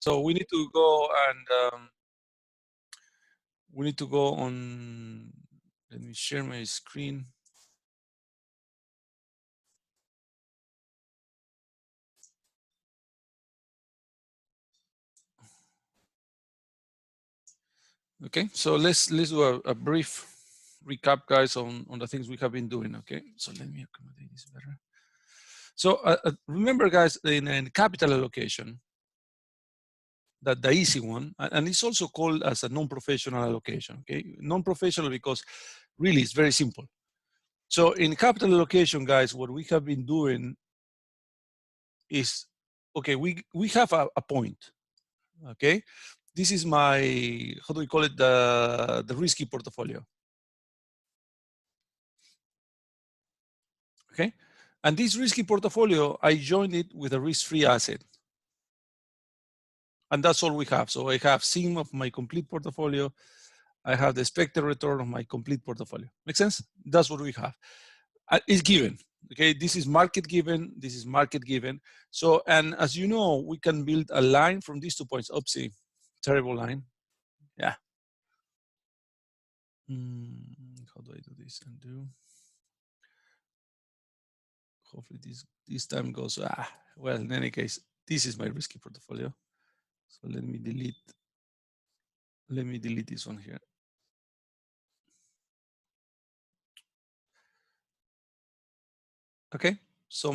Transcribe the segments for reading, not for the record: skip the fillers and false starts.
So we need to go and we need to go on. Let me share my screen. Okay, so let's do a brief recap, guys, on the things we have been doing. Okay, so let me accommodate this better. So remember, guys, in capital allocation, that the easy one, and it's also called as a non-professional allocation. Okay, non-professional because really it's very simple. So in capital allocation, guys, what we have been doing is, okay, we have a point. Okay, this is my, how do we call it, the risky portfolio. Okay, and this risky portfolio, I joined it with a risk-free asset, and that's all we have. So I have sigma of my complete portfolio. I have the expected return of my complete portfolio. Make sense? That's what we have. It's given. Okay, this is market given. This is market given. So, and as you know, we can build a line from these 2 points. Oopsie, terrible line. Yeah. How do I do this? Undo. Hopefully this time goes. Well, in any case, this is my risky portfolio. So let me delete this one here. Okay, so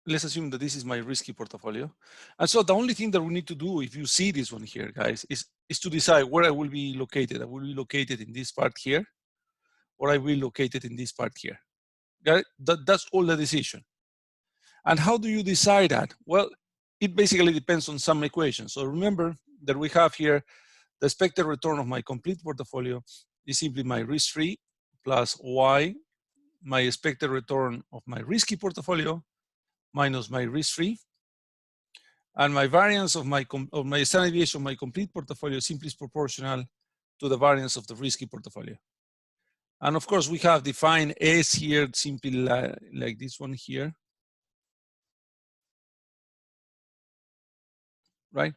let's assume that this is my risky portfolio. And so the only thing that we need to do, if you see this one here, guys, is to decide where I will be located. I will be located in this part here, or I will be located in this part here. Okay? That's all the decision. And how do you decide that? Well, it basically depends on some equations. So remember that we have here the expected return of my complete portfolio is simply my risk-free plus y, my expected return of my risky portfolio minus my risk-free, and my variance of my standard deviation of my complete portfolio simply is proportional to the variance of the risky portfolio. And of course, we have defined S here simply like this one here, right?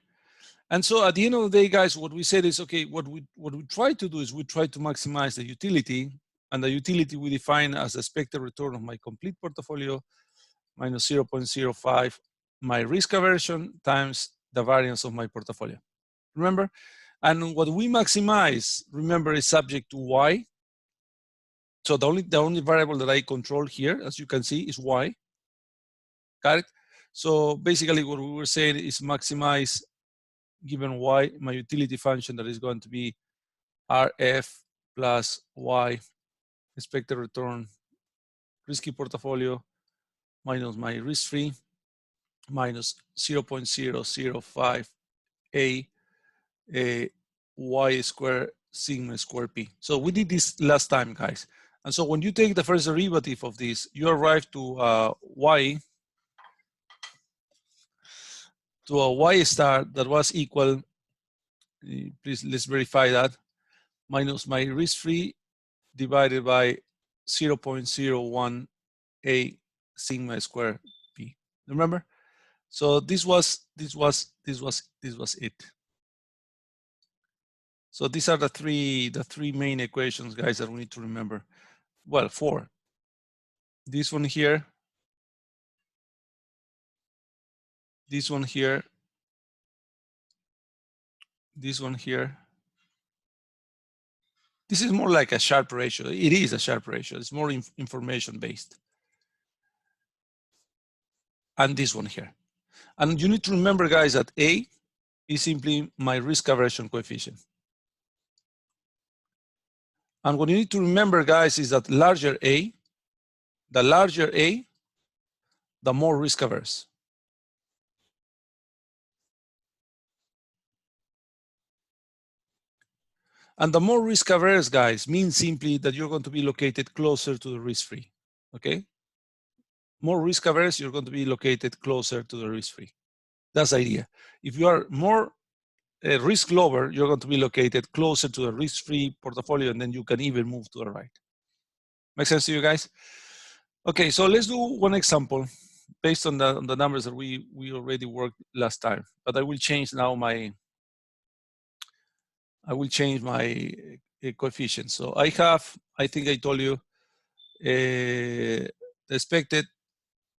And so at the end of the day, guys, what we said is, okay, what we try to do is we try to maximize the utility, and the utility we define as expected return of my complete portfolio minus 0.05 my risk aversion times the variance of my portfolio. Remember? And what we maximize, remember, is subject to y. So the only variable that I control here, as you can see, is y. Got it? So basically what we were saying is maximize, given y, my utility function that is going to be RF plus y, expected return, risky portfolio, minus my risk-free, minus 0.005 a y squared sigma squared p. So we did this last time, guys. And so when you take the first derivative of this, you arrive to y, to a y star that was equal, please let's verify that, minus my risk-free divided by 0.01 a sigma squared p. Remember? So this was it. So these are the three main equations, guys, that we need to remember. Well, 4. This one here, this one here, this one here. This is more like a Sharpe ratio. It is a Sharpe ratio. It's more information based. And this one here. And you need to remember, guys, that A is simply my risk aversion coefficient. And what you need to remember, guys, is that the larger A, the more risk averse. And the more risk averse, guys, means simply that you're going to be located closer to the risk-free, okay? More risk averse, you're going to be located closer to the risk-free. That's the idea. If you are more risk lower, you're going to be located closer to the risk-free portfolio, and then you can even move to the right. Make sense to you guys? Okay, so let's do one example. based on the numbers that we already worked last time. But I will change now my coefficient. So I think I told you the expected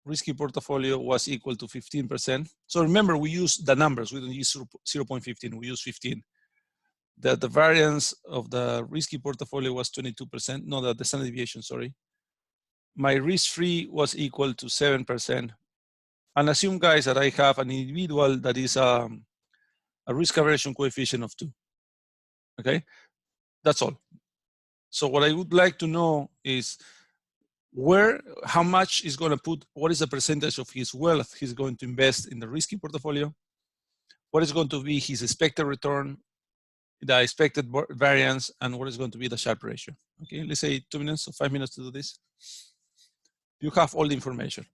risky portfolio was equal to 15%. So remember, we use the numbers. We don't use 0.15. We use 15. The variance of the risky portfolio was 22%. No, the standard deviation, sorry. My risk-free was equal to 7%. And assume, guys, that I have an individual that is a risk aversion coefficient of 2. Okay, that's all. So what I would like to know is how much is going to put, what is the percentage of his wealth he's going to invest in the risky portfolio? What is going to be his expected return, the expected variance, and what is going to be the Sharpe ratio? Okay, let's say 2 minutes or 5 minutes to do this. You have all the information.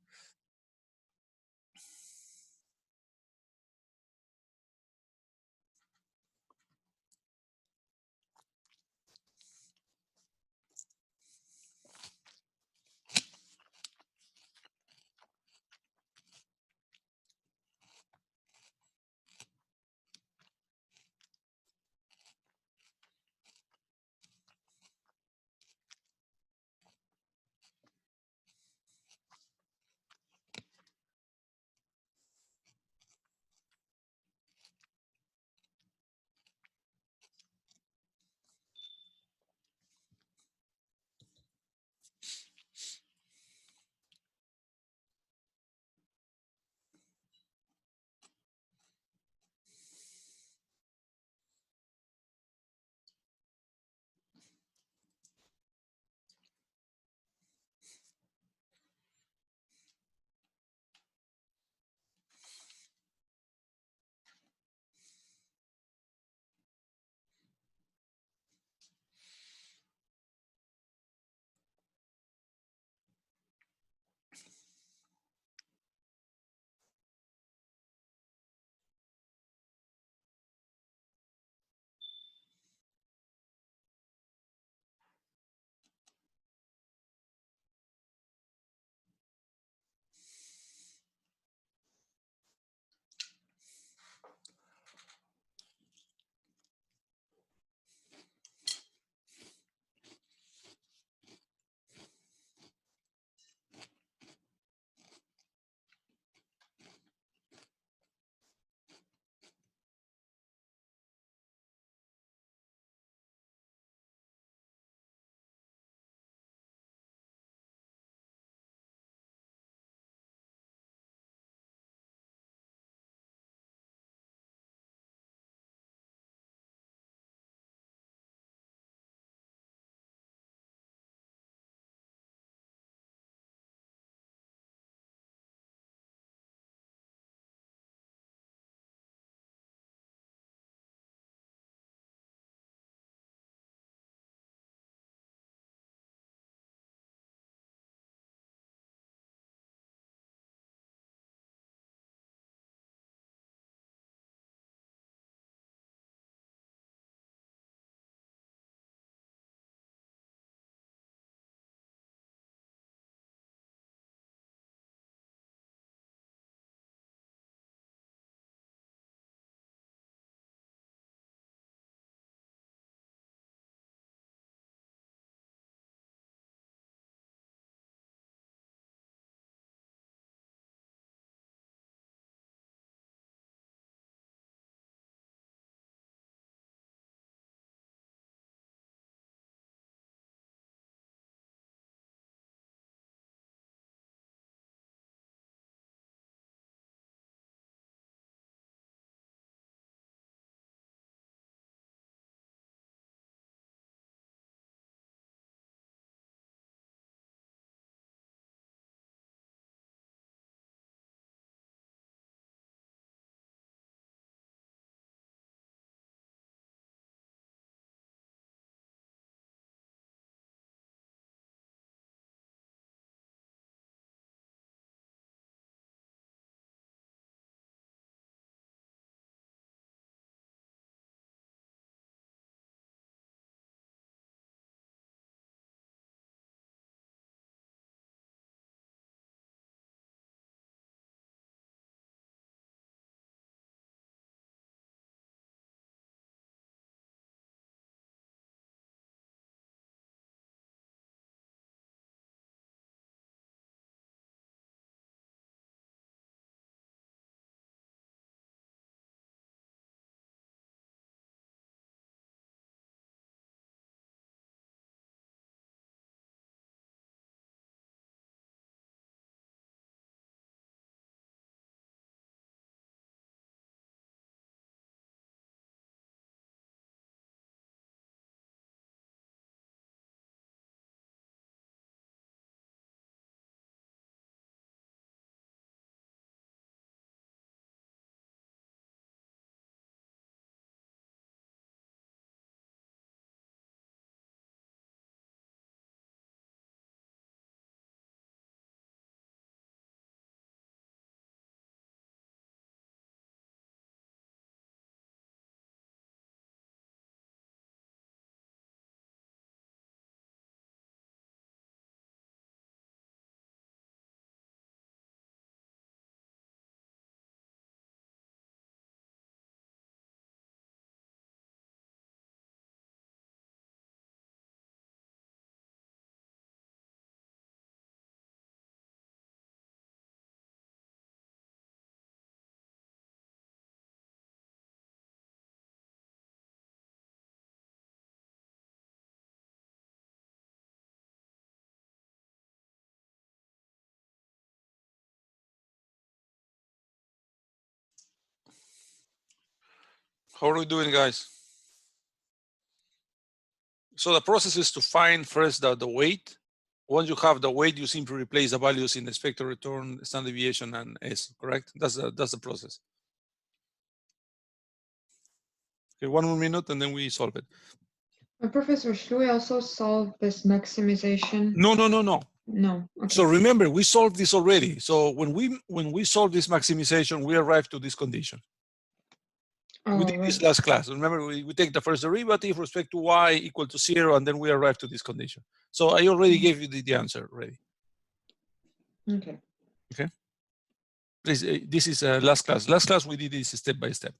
How are we doing, guys? So the process is to find first the weight. Once you have the weight, you simply replace the values in the expected return, standard deviation, and S, correct? That's the process. Okay, one more minute and then we solve it. Professor, should we also solve this maximization? No. No. Okay. So remember, we solved this already. So when we solve this maximization, we arrive to this condition. We did this last class. Remember, we take the first derivative with respect to y equal to 0, and then we arrive to this condition. So I already gave you the answer already. Okay. Okay. This is last class. Last class we did this step by step.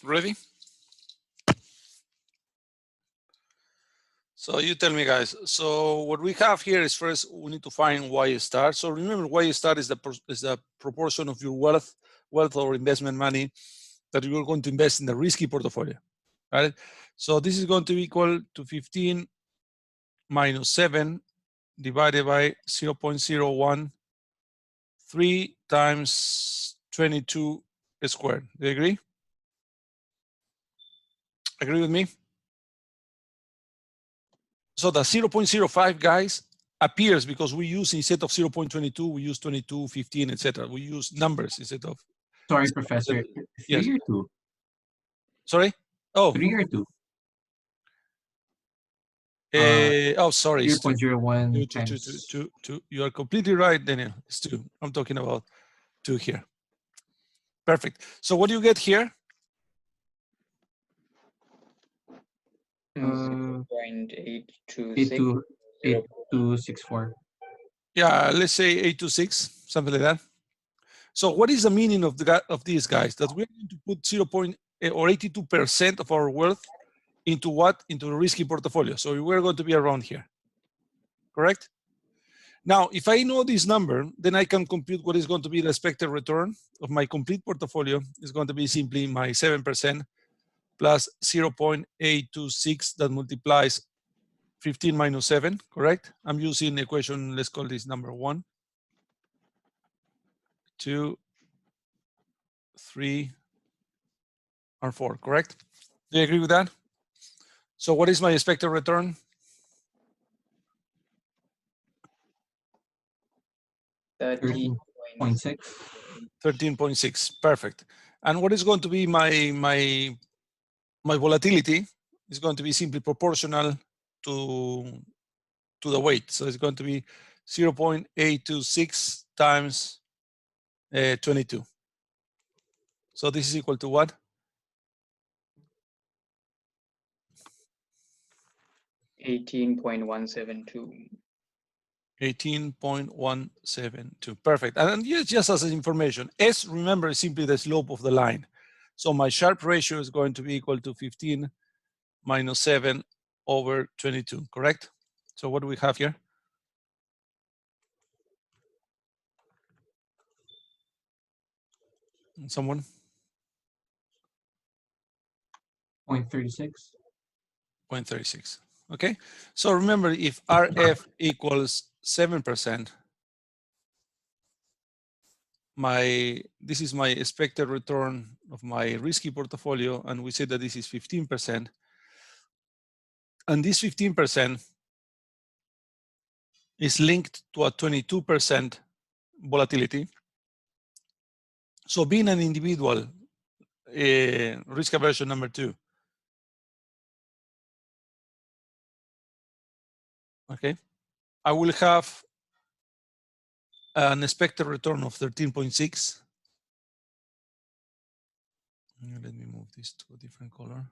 Ready? So you tell me, guys. So what we have here is first we need to find Y star. So remember, Y star is the proportion of your wealth or investment money that you're going to invest in the risky portfolio, right? So this is going to be equal to 15 minus 7 divided by 0.013 times 22 squared. Do you agree? Agree with me? So the 0.05, guys, appears because we use, instead of 0.22, we use 22, 15, etc. We use numbers instead of. Sorry, Professor. Yes. 3 or 2? Sorry? Oh. 3 or 2? Oh, sorry. 0.01 2. You are completely right, Daniel. It's 2. I'm talking about 2 here. Perfect. So what do you get here? 0.826. 8264. Yeah, let's say 826, something like that. So what is the meaning of these guys? That we're going to put 82% of our wealth into what? Into a risky portfolio. So we're going to be around here, correct? Now, if I know this number, then I can compute what is going to be the expected return of my complete portfolio. Is going to be simply my 7% plus 0.826 that multiplies 15 minus 7, correct? I'm using the equation, let's call this number 1, 2, 3, and 4, correct? Do you agree with that? So what is my expected return? 13.6. 13.6, perfect. And what is going to be my volatility? Is going to be simply proportional to the weight. So it's going to be 0.826 times 22. So this is equal to what? 18.172. 18.172. Perfect. And just as information, S, remember, is simply the slope of the line. So my Sharpe ratio is going to be equal to 15 minus 7 over 22, correct? So what do we have here? Someone? 0.36. 0.36. Okay. So remember, if RF equals 7%, this is my expected return of my risky portfolio, and we say that this is 15%. And this 15% is linked to a 22% volatility. So being an individual, risk aversion number 2. Okay, I will have an expected return of 13.6. Let me move this to a different color.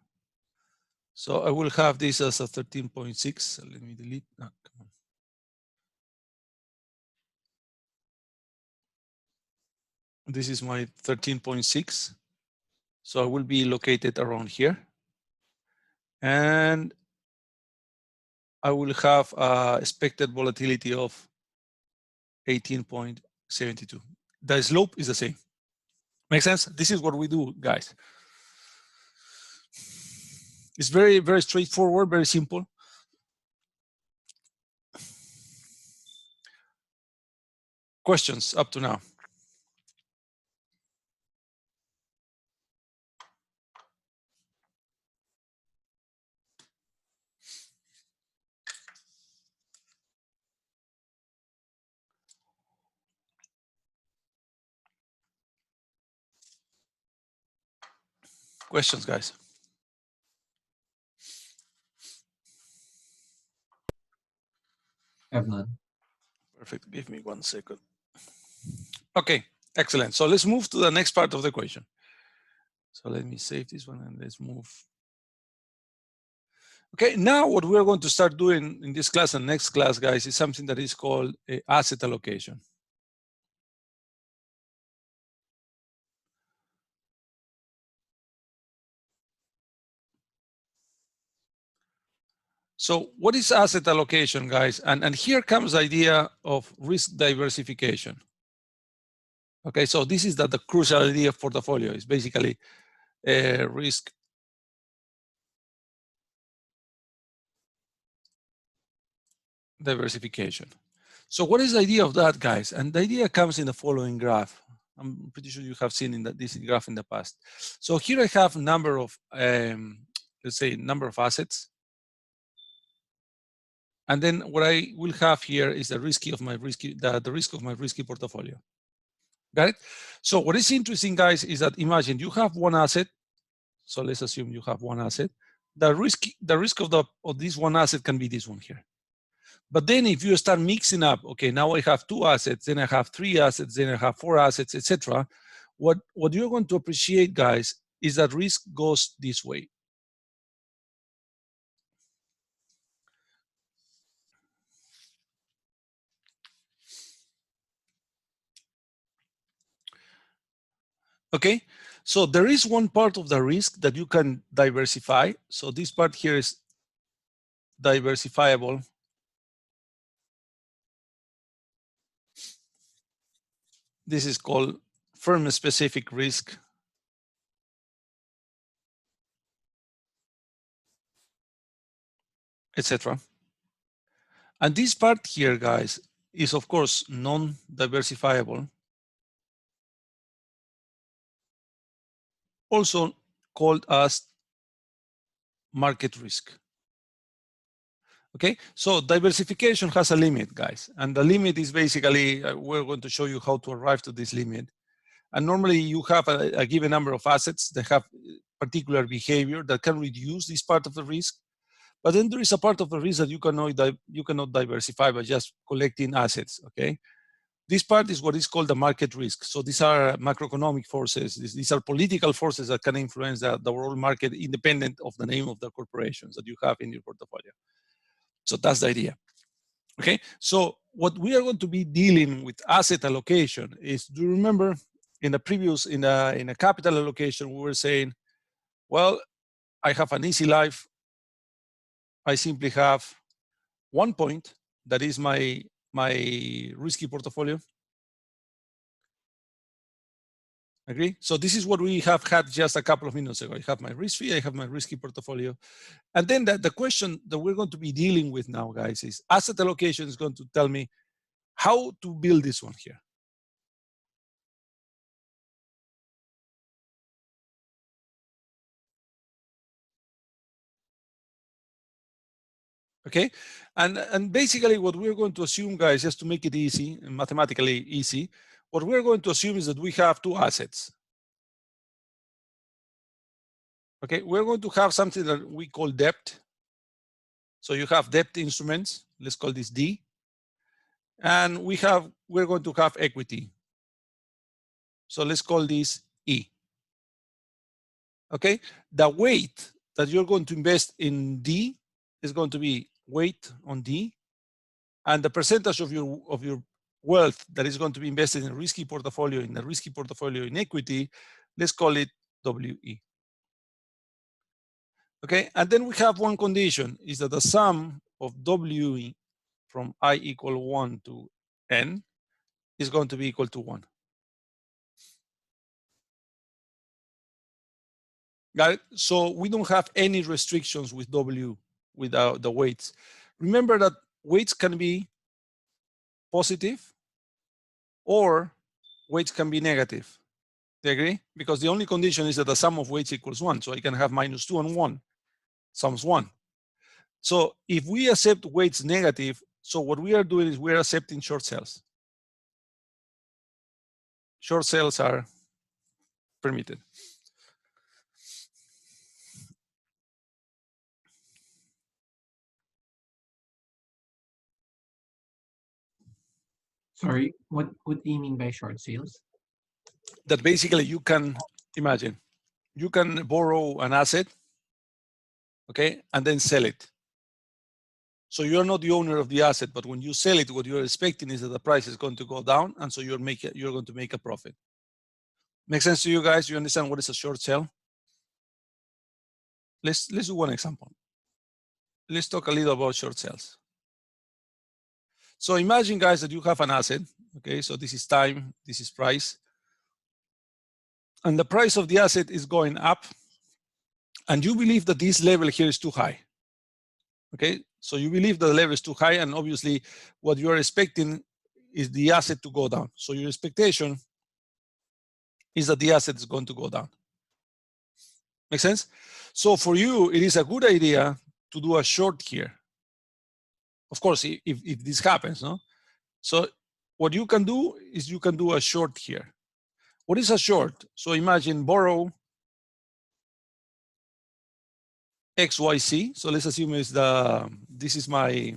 So I will have this as a 13.6. Let me delete. Come on. This is my 13.6. So I will be located around here. And I will have expected volatility of 18.72. The slope is the same. Make sense? This is what we do, guys. It's very, very straightforward, very simple. Questions up to now? Questions, guys? I have none. Perfect. Give me 1 second. Okay, excellent. So let's move to the next part of the equation. So let me save this one and let's move. Okay, now what we're going to start doing in this class and next class, guys, is something that is called asset allocation. So what is asset allocation, guys? And here comes the idea of risk diversification. Okay, so this is the crucial idea of portfolio. It's basically risk diversification. So what is the idea of that, guys? And the idea comes in the following graph. I'm pretty sure you have seen this graph in the past. So here I have number of, let's say, number of assets. And then what I will have here is the risk of my risky portfolio. Got it? So what is interesting, guys, is that imagine you have one asset. So let's assume you have one asset. The risk of this one asset can be this one here. But then if you start mixing up, okay, now I have 2 assets, then I have 3 assets, then I have 4 assets, etc. What you're going to appreciate, guys, is that risk goes this way. Okay, so there is one part of the risk that you can diversify. So this part here is diversifiable. This is called firm-specific risk. Etc. And this part here, guys, is of course non-diversifiable, also called as market risk. Okay, so diversification has a limit, guys, and the limit is basically we're going to show you how to arrive to this limit. And normally you have a given number of assets that have particular behavior that can reduce this part of the risk. But then there is a part of the risk that you cannot diversify by just collecting assets, okay? This part is what is called the market risk. So these are macroeconomic forces. These are political forces that can influence the world market independent of the name of the corporations that you have in your portfolio. So that's the idea. Okay, so what we are going to be dealing with asset allocation is, do you remember in the previous, in a capital allocation, we were saying, well, I have an easy life. I simply have 1 point, that is my risky portfolio. Agree? So this is what we have had just a couple of minutes ago. I have my risk-free, I have my risky portfolio. And then the question that we're going to be dealing with now, guys, is asset allocation is going to tell me how to build this one here. Okay, and basically what we're going to assume, guys, just to make it easy, mathematically easy, what we're going to assume is that we have 2 assets. Okay, we're going to have something that we call debt. So you have debt instruments, let's call this D. And we're going to have equity. So let's call this E. Okay, the weight that you're going to invest in D is going to be weight on D, and the percentage of your wealth that is going to be invested in a risky portfolio, in equity, let's call it WE. Okay, and then we have one condition, is that the sum of WE from I equal 1 to N is going to be equal to 1. Got it? So we don't have any restrictions with W, without the weights. Remember that weights can be positive or weights can be negative. Do you agree? Because the only condition is that the sum of weights equals 1. So I can have -2 and 1, sums 1. So if we accept weights negative, so what we are doing is we're accepting short sales. Short sales are permitted. Sorry, what do you mean by short sales? That basically you can imagine, you can borrow an asset, okay, and then sell it. So you're not the owner of the asset, but when you sell it, what you're expecting is that the price is going to go down, and so you're going to make a profit. Make sense to you guys? You understand what is a short sale? Let's do one example. Let's talk a little about short sales. So imagine, guys, that you have an asset. Okay, so this is time, this is price, and the price of the asset is going up, and you believe that this level here is too high. Okay, so you believe that the level is too high, and obviously what you are expecting is the asset to go down. So your expectation is that the asset is going to go down. Make sense? So for you, it is a good idea to do a short here. Of course, if this happens, no? So what you can do is you can do a short here. What is a short? So imagine borrow XYZ. So let's assume this is my,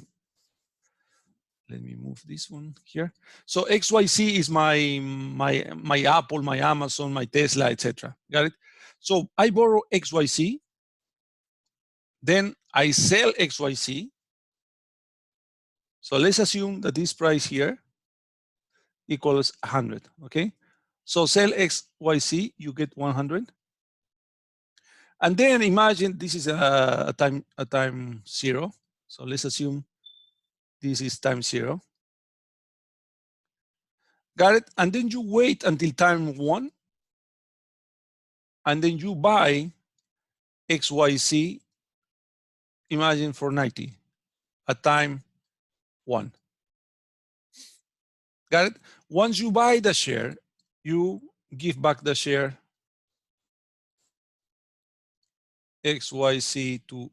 let me move this one here. So XYZ is my Apple, my Amazon, my Tesla, etc. Got it? So I borrow XYZ, then I sell XYZ. So let's assume that this price here equals 100, okay? So sell XYZ, you get 100. And then imagine this is a time 0. So let's assume this is time 0. Got it? And then you wait until time 1. And then you buy XYZ, imagine for 90 at time 1. Got it? Once you buy the share, you give back the share XYZ to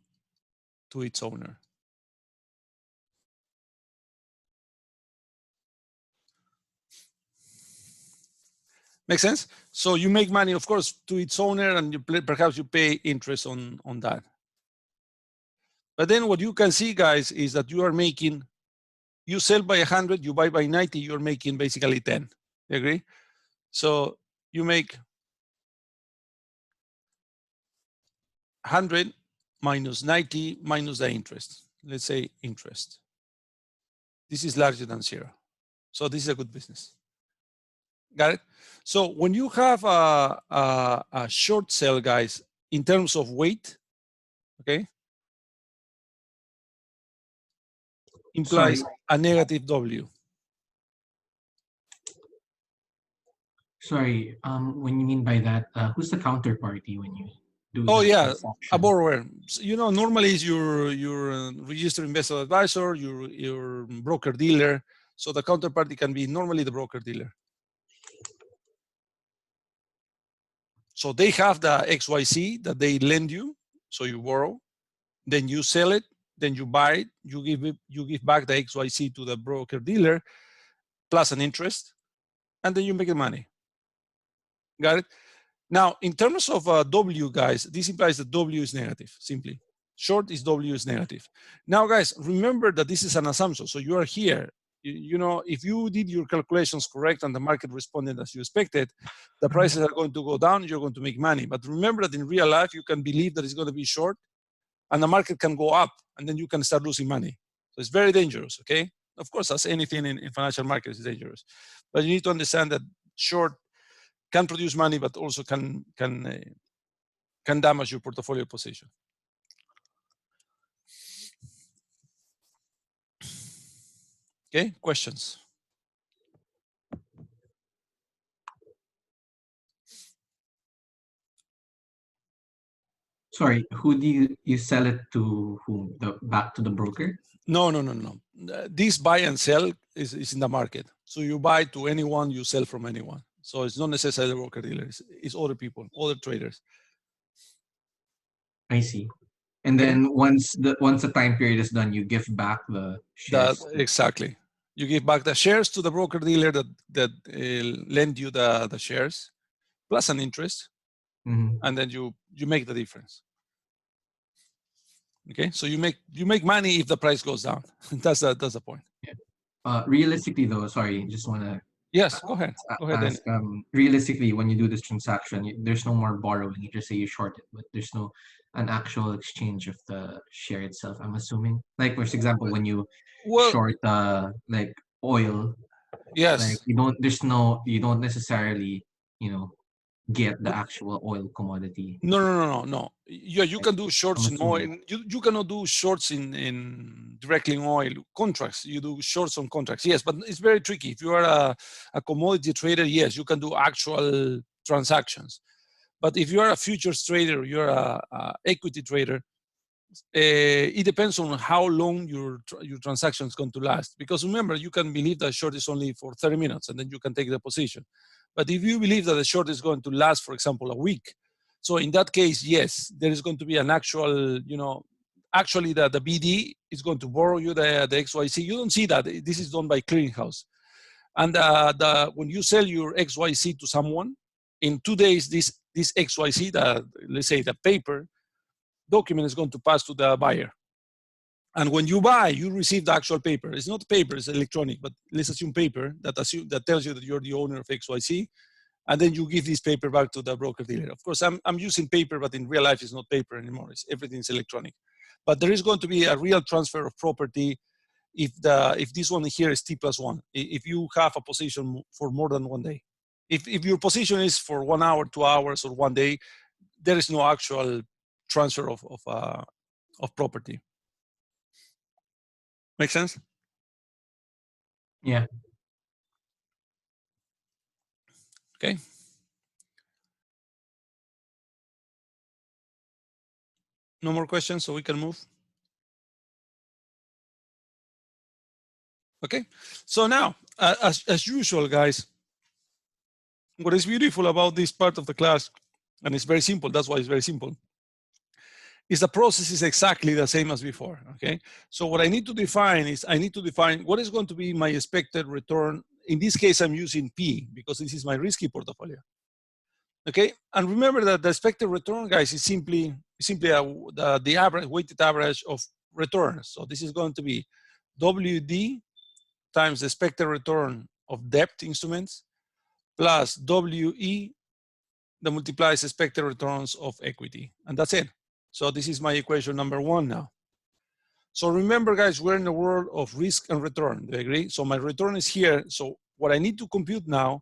its owner. Make sense? So you make money, of course, to its owner, and perhaps you pay interest on that. But then what you can see, guys, is that you are making, you sell by 100, you buy by 90, you're making basically 10. You agree? So you make 100 minus 90 minus the interest. Let's say interest. This is larger than 0. So this is a good business. Got it? So when you have a short sell, guys, in terms of weight, okay, implies a negative W. Sorry, when you mean by that, who's the counterparty when you do? Oh that yeah, transaction? a borrower. So, you know, normally is your registered investor advisor, your broker dealer. So the counterparty can be normally the broker dealer. So they have the XYZ that they lend you, so you borrow, then you sell it, then you buy it, you give back the XYZ to the broker dealer, plus an interest, and then you make the money. Got it? Now, in terms of W, guys, this implies that W is negative, simply. Short is W is negative. Now, guys, remember that this is an assumption. So you are here. You know, if you did your calculations correct and the market responded as you expected, the prices are going to go down, you're going to make money. But remember that in real life, you can believe that it's going to be short and the market can go up and then you can start losing money. So it's very dangerous, okay? Of course, as anything in financial markets is dangerous. But you need to understand that short can produce money, but also can damage your portfolio position. Okay, questions? Sorry, who do you sell it to? Whom? Back to the broker? No. This buy and sell is in the market. So you buy to anyone, you sell from anyone. So it's not necessarily the broker dealer. It's other people, other traders. I see. And then once the time period is done, you give back the shares. Exactly. You give back the shares to the broker dealer that lend you the shares, plus an interest, and then you make the difference. Okay, so you make money if the price goes down. That's the point. Yeah. Realistically, though, sorry, just want to. Yes, go ahead. Go ahead. Ask, realistically, when you do this transaction, there's no more borrowing. You just say you short it, but there's no an actual exchange of the share itself. I'm assuming, like for example, when you short like oil, yes, like you don't necessarily get the actual oil commodity. No. Yeah, you can do shorts in oil. You cannot do shorts in directly in oil contracts. You do shorts on contracts. Yes, but it's very tricky. If you are a commodity trader, yes, you can do actual transactions. But if you are a futures trader, you're a equity trader, it depends on how long your transaction is going to last. Because remember, you can believe that short is only for 30 minutes and then you can take the position. But if you believe that the short is going to last, for example, a week, so in that case, yes, there is going to be an actual, actually the BD is going to borrow you the XYZ. You don't see that. This is done by clearinghouse. And when you sell your XYZ to someone, in 2 days, this XYZ, let's say the paper document, is going to pass to the buyer. And when you buy, you receive the actual paper. It's not paper, it's electronic, but let's assume paper that tells you that you're the owner of XYZ. And then you give this paper back to the broker dealer. Of course, I'm using paper, but in real life, it's not paper anymore. Everything's electronic. But there is going to be a real transfer of property if this one here is T+1, if you have a position for more than 1 day. If your position is for 1 hour, 2 hours, or 1 day, there is no actual transfer of property. Make sense? Yeah. Okay. No more questions, so we can move. Okay. So now, as usual, guys, what is beautiful about this part of the class, and it's very simple, that's why it's very simple, is the process is exactly the same as before, okay? So what I need to define is, I need to define what is going to be my expected return. In this case, I'm using P because this is my risky portfolio, okay? And remember that the expected return, guys, is simply the average, weighted average of returns. So this is going to be WD times the expected return of debt instruments plus WE that multiplies expected returns of equity. And that's it. So this is my equation number 1 now. So remember, guys, we're in the world of risk and return. Do you agree? So my return is here. So what I need to compute now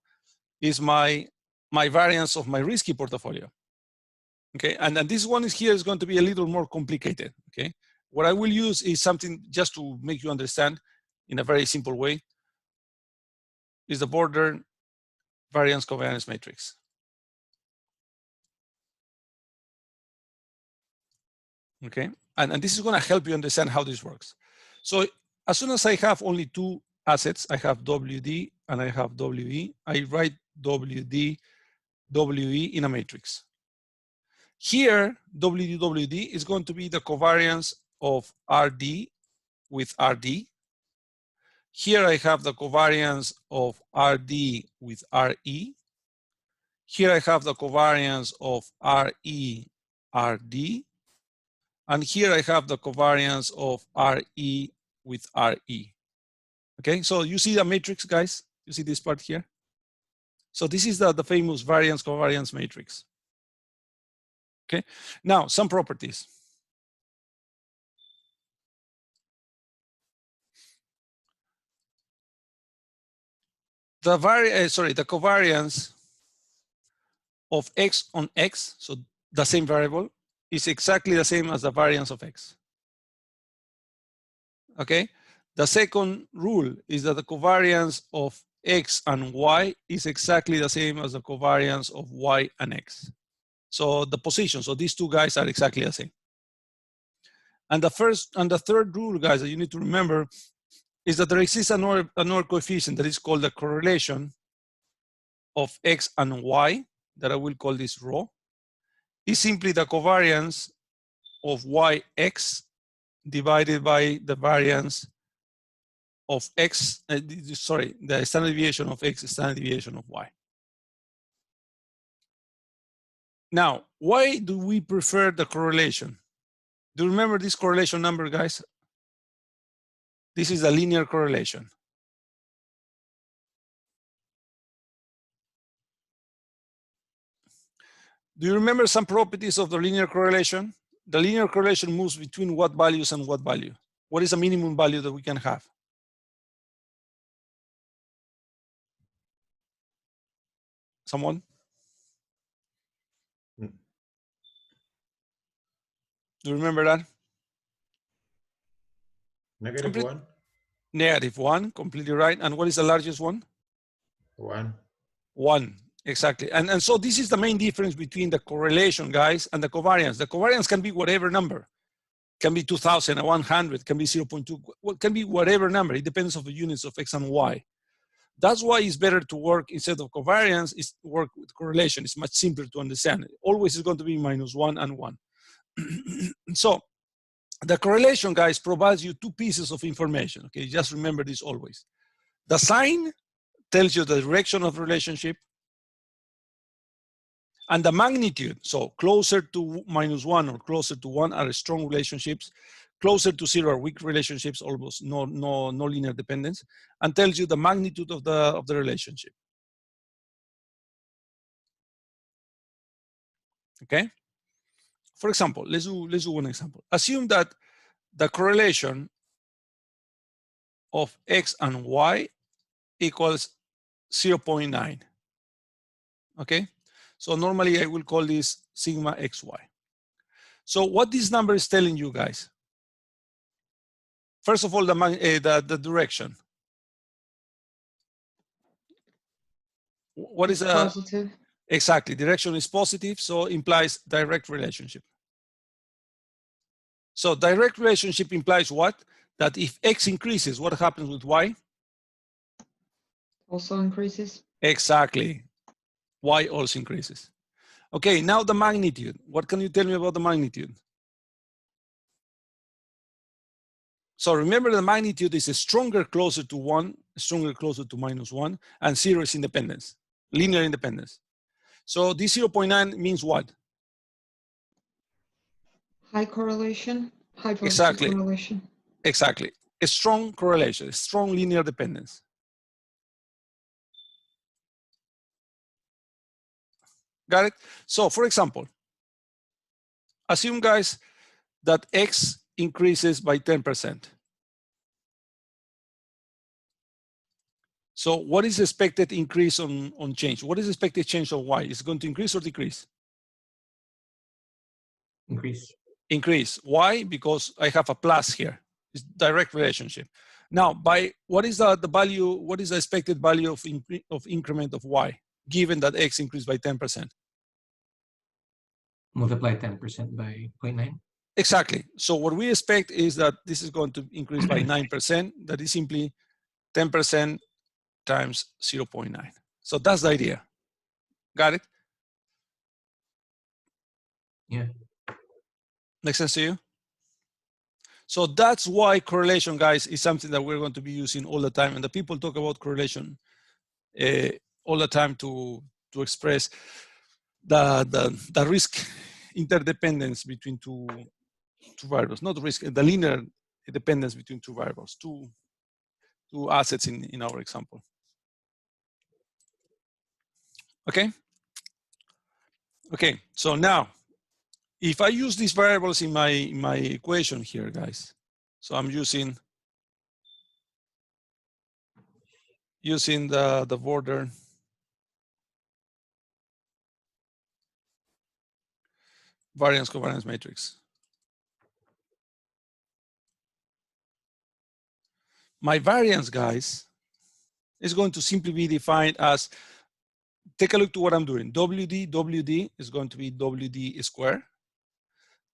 is my variance of my risky portfolio. Okay, and this one is here is going to be a little more complicated. Okay, what I will use is something just to make you understand in a very simple way, is the border variance covariance matrix. Okay, and this is going to help you understand how this works. So as soon as I have only 2 assets, I have WD and I have WE, I write WD, WE in a matrix. Here, WD is going to be the covariance of RD with RD. Here I have the covariance of RD with RE. Here I have the covariance of RE, RD. And here I have the covariance of RE with RE. Okay, so you see the matrix, guys? You see this part here? So this is the famous variance covariance matrix. Okay, now some properties. The covariance of X on X, so the same variable, is exactly the same as the variance of X. Okay, the second rule is that the covariance of X and Y is exactly the same as the covariance of Y and X. So the position, so these 2 guys are exactly the same. And the third rule, guys, that you need to remember is that there exists another coefficient that is called the correlation of X and Y, that I will call this rho, is simply the covariance of YX divided by the variance of X, the standard deviation of X, standard deviation of Y. Now, why do we prefer the correlation? Do you remember this correlation number, guys? This is a linear correlation. Do you remember some properties of the linear correlation? The linear correlation moves between what values and what value? What is the minimum value that we can have? Someone? Do you remember that? -1. -1, completely right. And what is the largest one? 1. 1, exactly. And so this is the main difference between the correlation, guys, and the covariance. The covariance can be whatever number. Can be 2,000, 100, can be 0.2, well, can be whatever number. It depends on the units of X and Y. That's why it's better to work, instead of covariance, is to work with correlation. It's much simpler to understand. Always is going to be -1 and 1. So The correlation, guys, provides you two pieces of information. Okay, just remember this always. The sign tells you the direction of the relationship, and the magnitude, so closer to -1 or closer to 1 are strong relationships, closer to 0 are weak relationships, almost no linear dependence, and tells you the magnitude of the relationship. Okay. For example, let's do one example. Assume that the correlation of X and Y equals 0.9. Okay. So normally I will call this sigma XY. So what this number is telling you guys, first of all, the direction. What is positive? Exactly, direction is positive, so implies direct relationship. So direct relationship implies what? That if X increases, what happens with Y? Also increases. Exactly, Y also increases. Okay, now the magnitude. What can you tell me about the magnitude? So remember, the magnitude is stronger closer to 1, stronger closer to -1, and 0 is independence, linear independence. So this 0.9 means what? High correlation, high positive Exactly. correlation. Exactly. A strong correlation, a strong linear dependence. Got it? So for example, assume, guys, that X increases by 10%. So what is expected increase on change? What is expected change of Y? Is it going to increase or decrease? Increase. Increase. Why? Because I have a plus here. It's direct relationship. Now, by what is the value, what is the expected value of increment of Y, given that X increased by 10%? Multiply 10% by 0.9. Exactly. So what we expect is that this is going to increase by 9%. That is simply 10% times 0.9. So that's the idea. Got it? Yeah. Makes sense to you? So that's why correlation, guys, is something that we're going to be using all the time. And the people talk about correlation all the time to express the risk interdependence between two variables, not risk, the linear dependence between two variables, two assets in our example. Okay? Okay, so now, if I use these variables in my equation here, guys, so I'm using the border variance covariance matrix. My variance, guys, is going to simply be defined as, take a look to what I'm doing. WD is going to be WD squared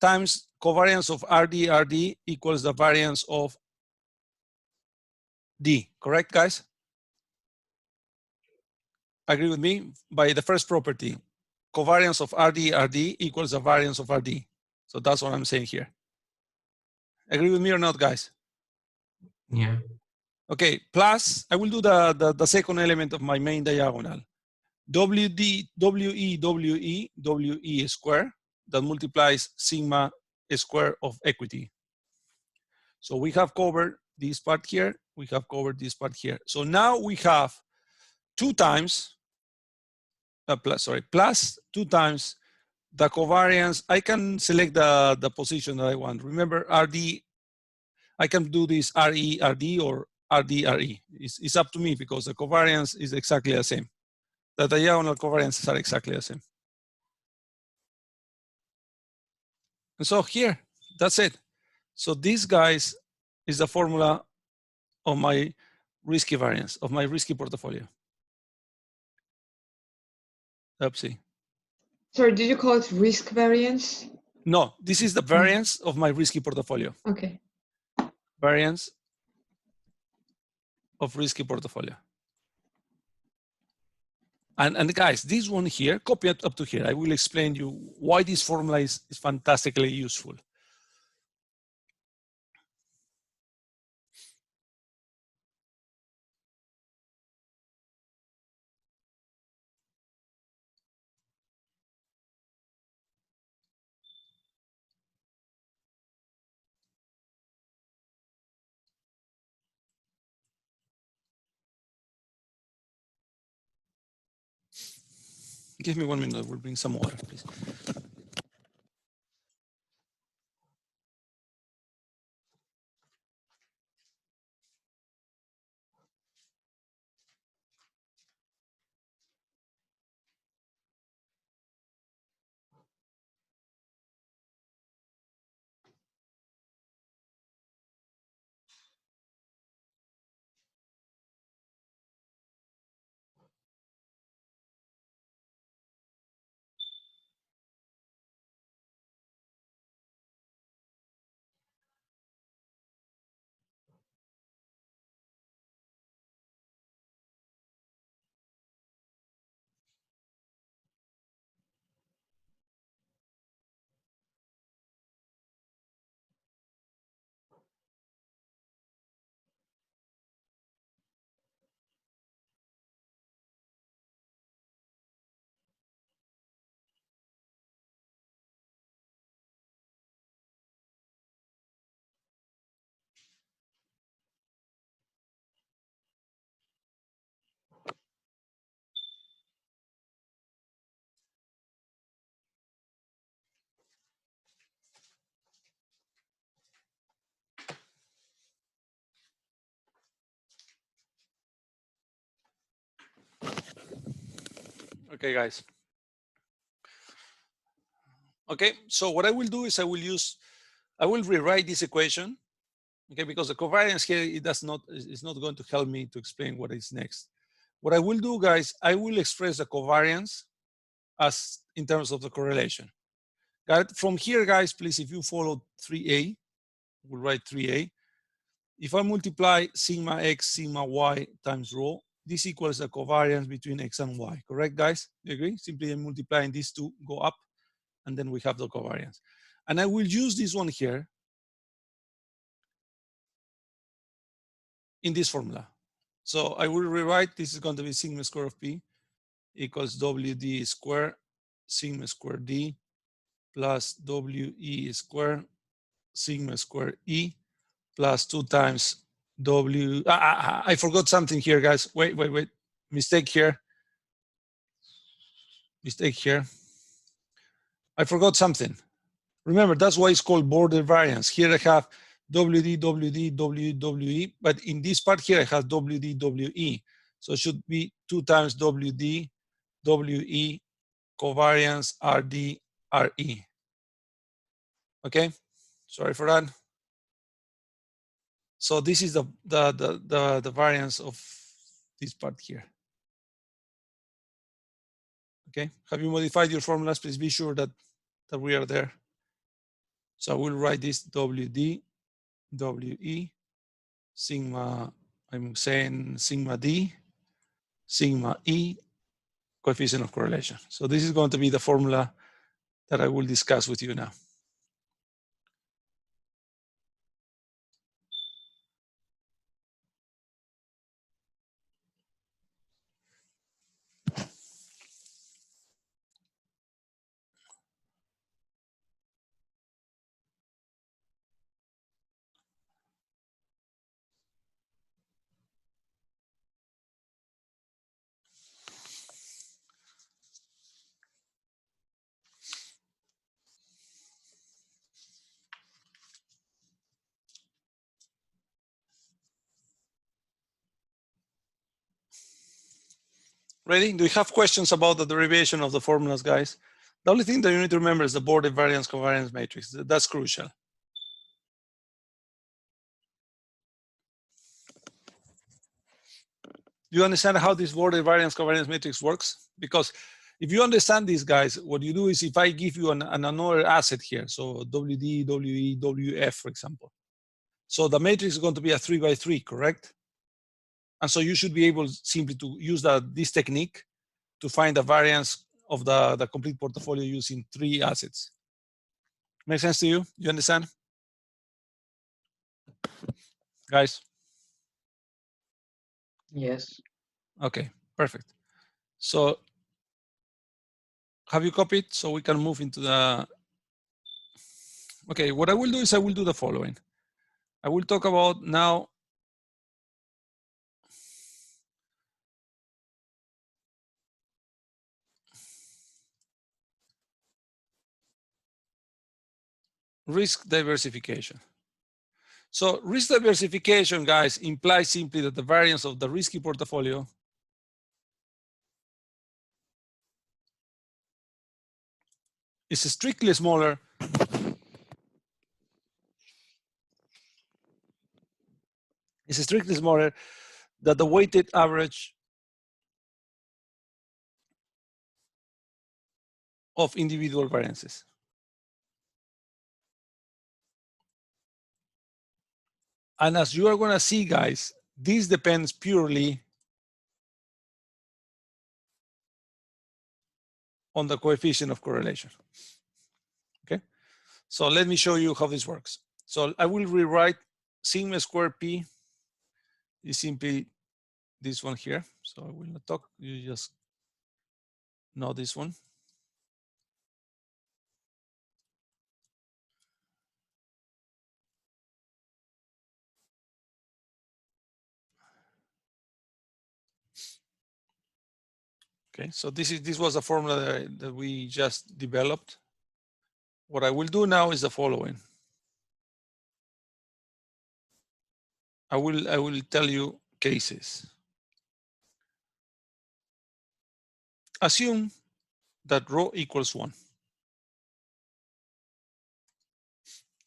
times covariance of RD equals the variance of D. Correct, guys? Agree with me? By the first property, covariance of RD equals the variance of RD. So that's what I'm saying here. Agree with me or not, guys? Yeah. Okay, plus I will do the second element of my main diagonal. WE square that multiplies sigma square of equity. So we have covered this part here. We have covered this part here. So now we have 2 times, plus 2 times the covariance. I can select the position that I want. Remember, RD, I can do this RE, RD, or RD, RE. It's up to me because the covariance is exactly the same. The diagonal covariances are exactly the same. And so here, that's it. So this, guys, is the formula of my risky variance, of my risky portfolio. Oopsie. Sorry, did you call it risk variance? No, this is the variance of my risky portfolio. Okay. Variance of risky portfolio. And guys, this one here, copy it up to here. I will explain you why this formula is fantastically useful. Give me 1 minute. I will bring some water, please. Okay, guys. Okay, so what I will do is I will rewrite this equation, okay, because the covariance here, it's not going to help me to explain what is next. What I will do, guys, I will express the covariance as in terms of the correlation. Got it? From here, guys, please, if you follow 3a, we'll write 3a. If I multiply sigma x, sigma y times rho, this equals the covariance between x and y, correct, guys? You agree? Simply multiplying these two go up, and then we have the covariance. And I will use this one here in this formula. So I will rewrite, this is going to be sigma square of p equals WD square sigma square D plus WE square sigma square E plus 2 times W. I forgot something here, guys. Wait. Mistake here. I forgot something. Remember, that's why it's called border variance. Here I have WD, WD, WE, but in this part here I have WD, WE. So it should be 2 times WD, WE, covariance, RD, RE. Okay, sorry for that. So this is the variance of this part here. Okay, have you modified your formulas? Please be sure that we are there. So I will write this WD, WE, sigma, I'm saying sigma D, sigma E, coefficient of correlation. So this is going to be the formula that I will discuss with you now. Ready? Do you have questions about the derivation of the formulas, guys? The only thing that you need to remember is the border variance covariance matrix. That's crucial. Do you understand how this border variance covariance matrix works? Because if you understand these, guys, what you do is if I give you another asset here, so WD, WE, WF, for example. So the matrix is going to be a 3 by 3, correct? And so you should be able simply to use this technique to find the variance of the complete portfolio using 3 assets. Make sense to you? You understand? Guys? Yes. Okay, perfect. So have you copied so we can move into the... Okay, what I will do is I will do the following. I will talk about now risk diversification. So risk diversification, guys, implies simply that the variance of the risky portfolio is strictly smaller than the weighted average of individual variances. And as you are going to see, guys, this depends purely on the coefficient of correlation. Okay, so let me show you how this works. So I will rewrite sigma square P is simply this one here. So I will not talk, you just know this one. Okay, so this was a formula that we just developed. What I will do now is the following. I will tell you cases. Assume that rho equals 1.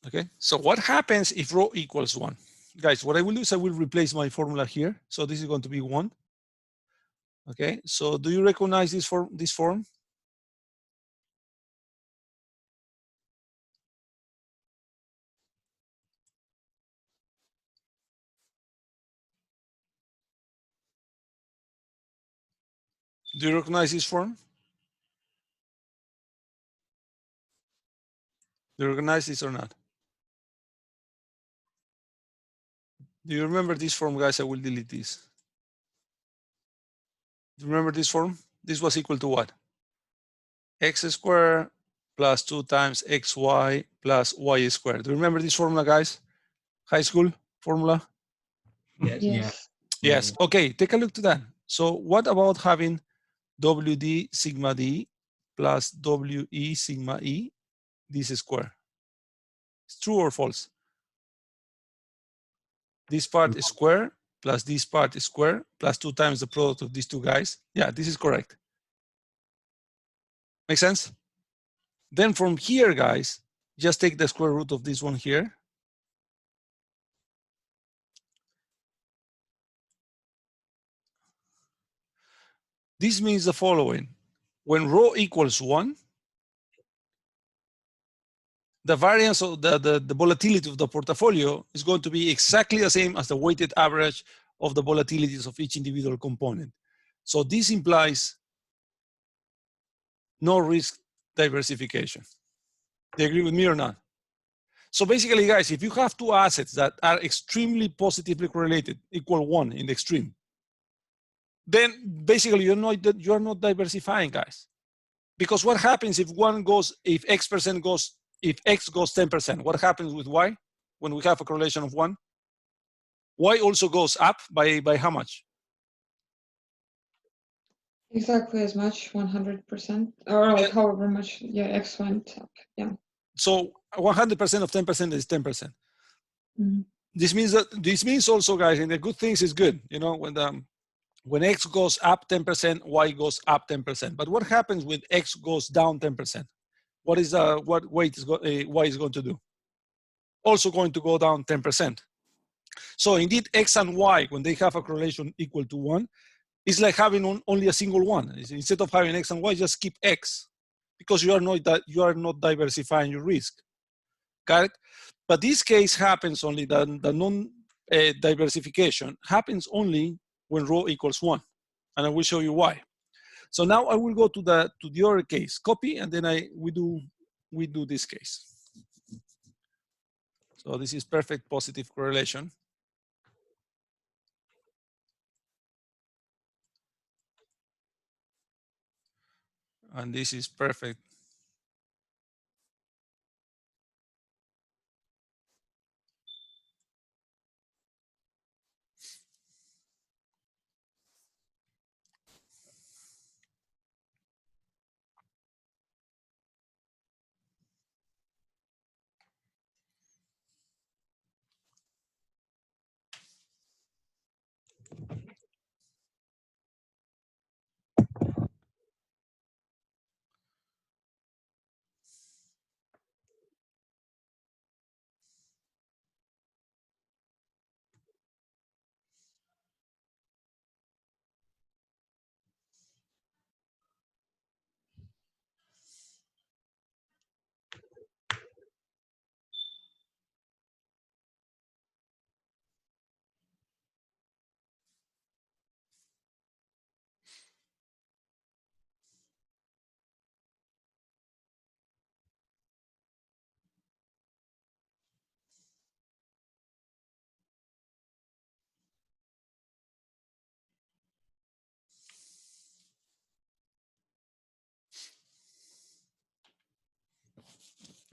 Okay, so what happens if rho equals 1? Guys, what I will do is I will replace my formula here. So this is going to be 1. Okay, so do you recognize this form? Do you recognize this form? Do you recognize this or not? Do you remember this form, guys? I will delete this. Do you remember this form? This was equal to what? X squared plus 2 times xy plus y squared. Do you remember this formula, guys? High school formula? Yes. Yes. Yes. Okay, take a look to that. So what about having WD sigma D plus WE sigma E, this square? It's true or false? This part is square plus this part is square plus 2 times the product of these two guys. Yeah, this is correct. Make sense? Then from here, guys, just take the square root of this one here. This means the following. When rho equals 1, the variance of the volatility of the portfolio is going to be exactly the same as the weighted average of the volatilities of each individual component. So this implies no risk diversification. Do you agree with me or not? So basically, guys, if you have two assets that are extremely positively correlated, equal 1 in the extreme, then basically you are not diversifying, guys. Because what happens if if X goes 10%, what happens with Y when we have a correlation of 1? Y also goes up by how much? Exactly as much, 100%, or like however much, yeah, X went up, yeah. So 100% of 10% is 10%. Mm-hmm. This means also, guys, and the good things is good. You know, when X goes up 10%, Y goes up 10%. But what happens when X goes down 10%? What Y is going to do? Also going to go down 10%. So indeed, X and Y, when they have a correlation equal to 1, it's like having only a single one. Instead of having X and Y, just keep X, because you are not diversifying your risk. Got it? But this case happens only, the non-diversification happens only when rho equals 1. And I will show you why. So now I will go to the other case, copy, and then we do this case. So this is perfect positive correlation. And this is perfect.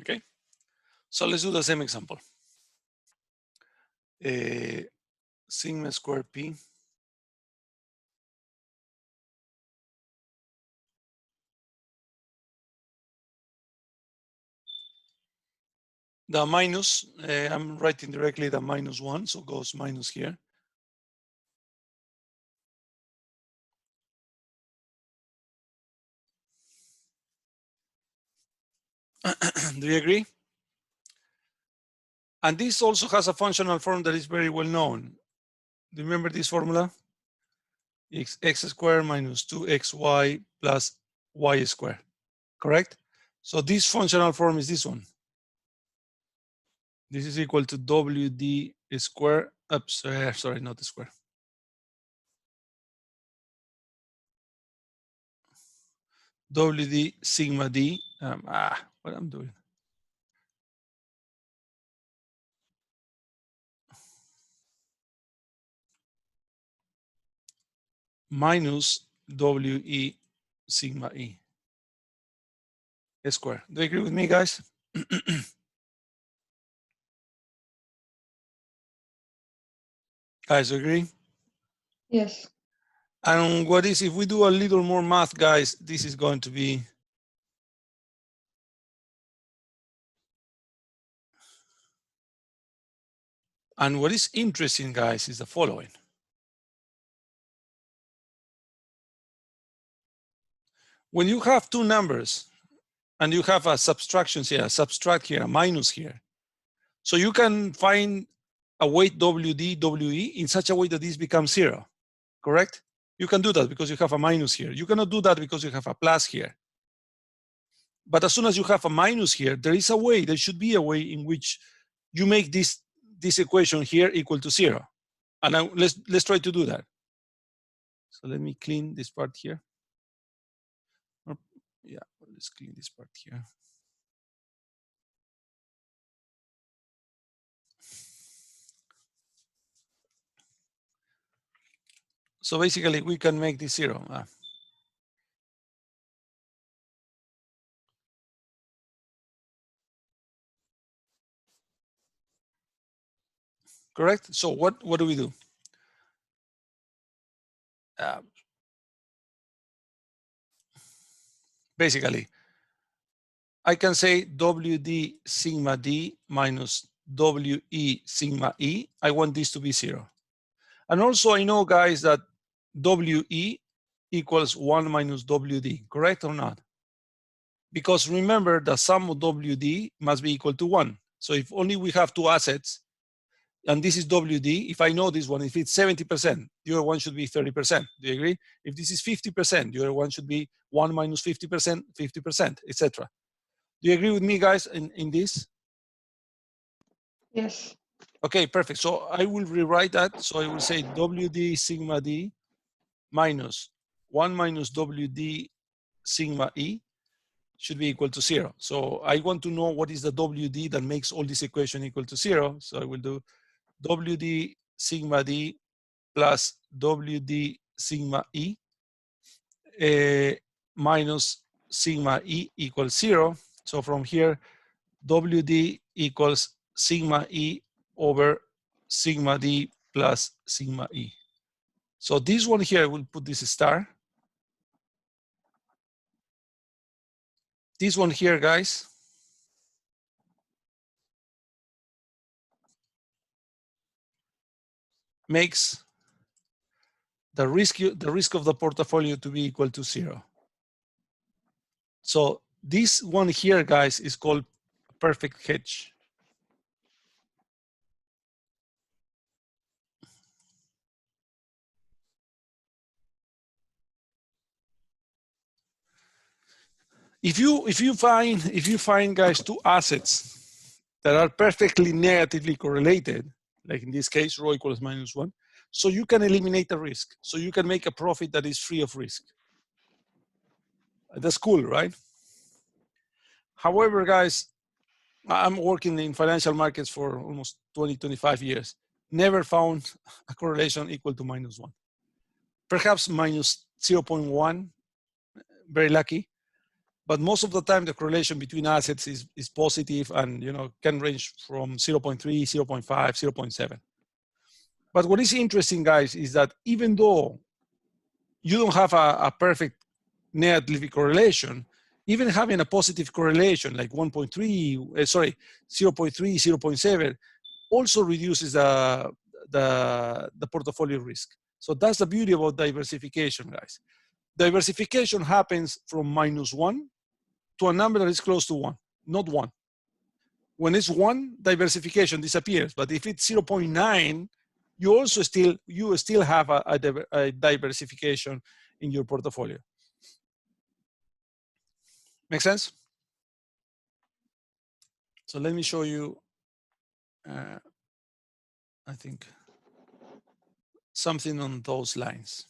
Okay, so let's do the same example. Sigma square P the minus, I'm writing directly the -1, so goes minus here. Do you agree? And this also has a functional form that is very well known. Do you remember this formula? X squared minus 2xy plus y squared, correct? So this functional form is this one. This is equal to WD squared, sorry, not the square. WD sigma D, what I'm doing? Minus WE sigma E square. Do you agree with me, guys? Guys, agree? Yes. And what is, if we do a little more math, guys, this is going to be and what is interesting, guys, is the following. When you have two numbers and you have a subtraction here, a subtract here, a minus here, so you can find a weight WD, WE in such a way that this becomes 0, correct? You can do that because you have a minus here. You cannot do that because you have a plus here. But as soon as you have a minus here, there is a way, there should be a way in which you make this equation here equal to 0. And now let's try to do that. So let me clean this part here. Yeah, let's clean this part here. So basically, we can make this 0. Correct? So what do we do? Basically, I can say WD sigma D minus WE sigma E. I want this to be 0. And also I know, guys, that WE equals 1 minus WD, correct or not? Because remember, the sum of WD must be equal to 1. So if only we have two assets, and this is WD, if I know this one, if it's 70%, the other one should be 30%. Do you agree? If this is 50%, the other one should be 1 minus 50%, 50%, etc. Do you agree with me, guys, in this? Yes. Okay, perfect. So I will rewrite that. So I will say WD sigma D minus 1 minus WD sigma E should be equal to 0. So I want to know what is the WD that makes all this equation equal to 0. So I will do WD sigma D plus WD sigma E minus sigma E equals 0. So from here, WD equals sigma E over sigma D plus sigma E. So this one here, I will put this star. This one here, guys, makes the risk of the portfolio to be equal to 0. So this one here, guys, is called perfect hedge. If you find, guys, two assets that are perfectly negatively correlated, like in this case, rho equals -1, so you can eliminate the risk. So you can make a profit that is free of risk. That's cool, right? However, guys, I'm working in financial markets for almost 20, 25 years. Never found a correlation equal to -1. Perhaps -0.1, very lucky. But most of the time, the correlation between assets is positive and, you know, can range from 0.3, 0.5, 0.7. But what is interesting, guys, is that even though you don't have a perfect negative correlation, even having a positive correlation like 1.3, 0.3, 0.7, also reduces the portfolio risk. So that's the beauty about diversification, guys. Diversification happens from -1 to a number that is close to 1, not 1. When it's 1, diversification disappears. But if it's 0.9, you still have a diversification in your portfolio. Make sense? So let me show you, I think, something on those lines.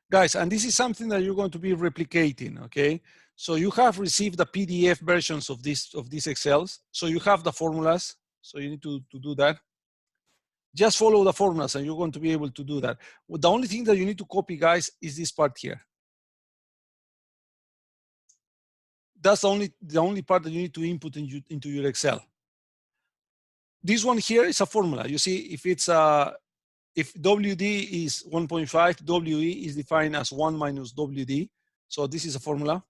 Guys, and this is something that you're going to be replicating, okay? So you have received the PDF versions of these Excels. So you have the formulas. So you need to do that. Just follow the formulas and you're going to be able to do that. Well, the only thing that you need to copy, guys, is this part here. That's the only part that you need to input into your Excel. This one here is a formula. You see, if WD is 1.5, WE is defined as 1 minus WD. So this is a formula.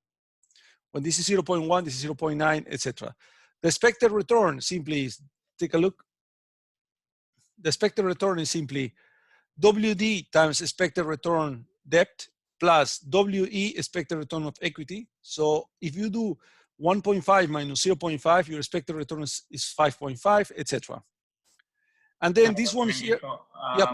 When this is 0.1, this is 0.9, etc. The expected return simply is, take a look. The expected return is simply WD times expected return debt plus WE expected return of equity. So if you do 1.5 minus 0.5, your expected return is 5.5, etc. And then this one here. Yep.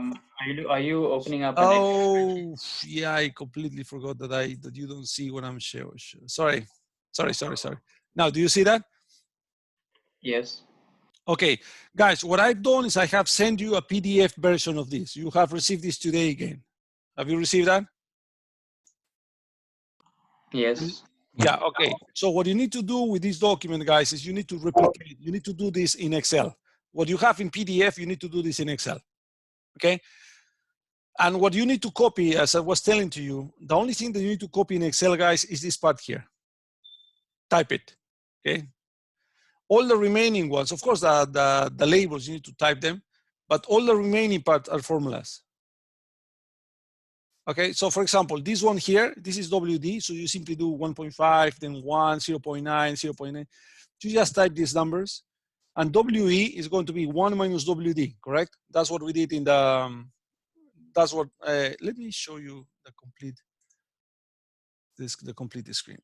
Are you opening up an Oh, yeah, I completely forgot that you don't see what I'm showing. Sorry. Now, do you see that? Yes. Okay, guys, what I've done is I have sent you a PDF version of this. You have received this today again. Have you received that? Yes. Yeah, okay. So what you need to do with this document, guys, is you need to replicate. You need to do this in Excel. What you have in PDF, you need to do this in Excel, okay? And what you need to copy, as I was telling to you, the only thing that you need to copy in Excel, guys, is this part here. Type it, okay? All the remaining ones, of course, the labels, you need to type them, but all the remaining parts are formulas. Okay, so for example, this one here, this is WD, so you simply do 1.5, then 1, 0.9, 0.9. You just type these numbers, and WE is going to be 1 minus WD, correct? That's what we did in the, that's what, let me show you the complete, the complete screen.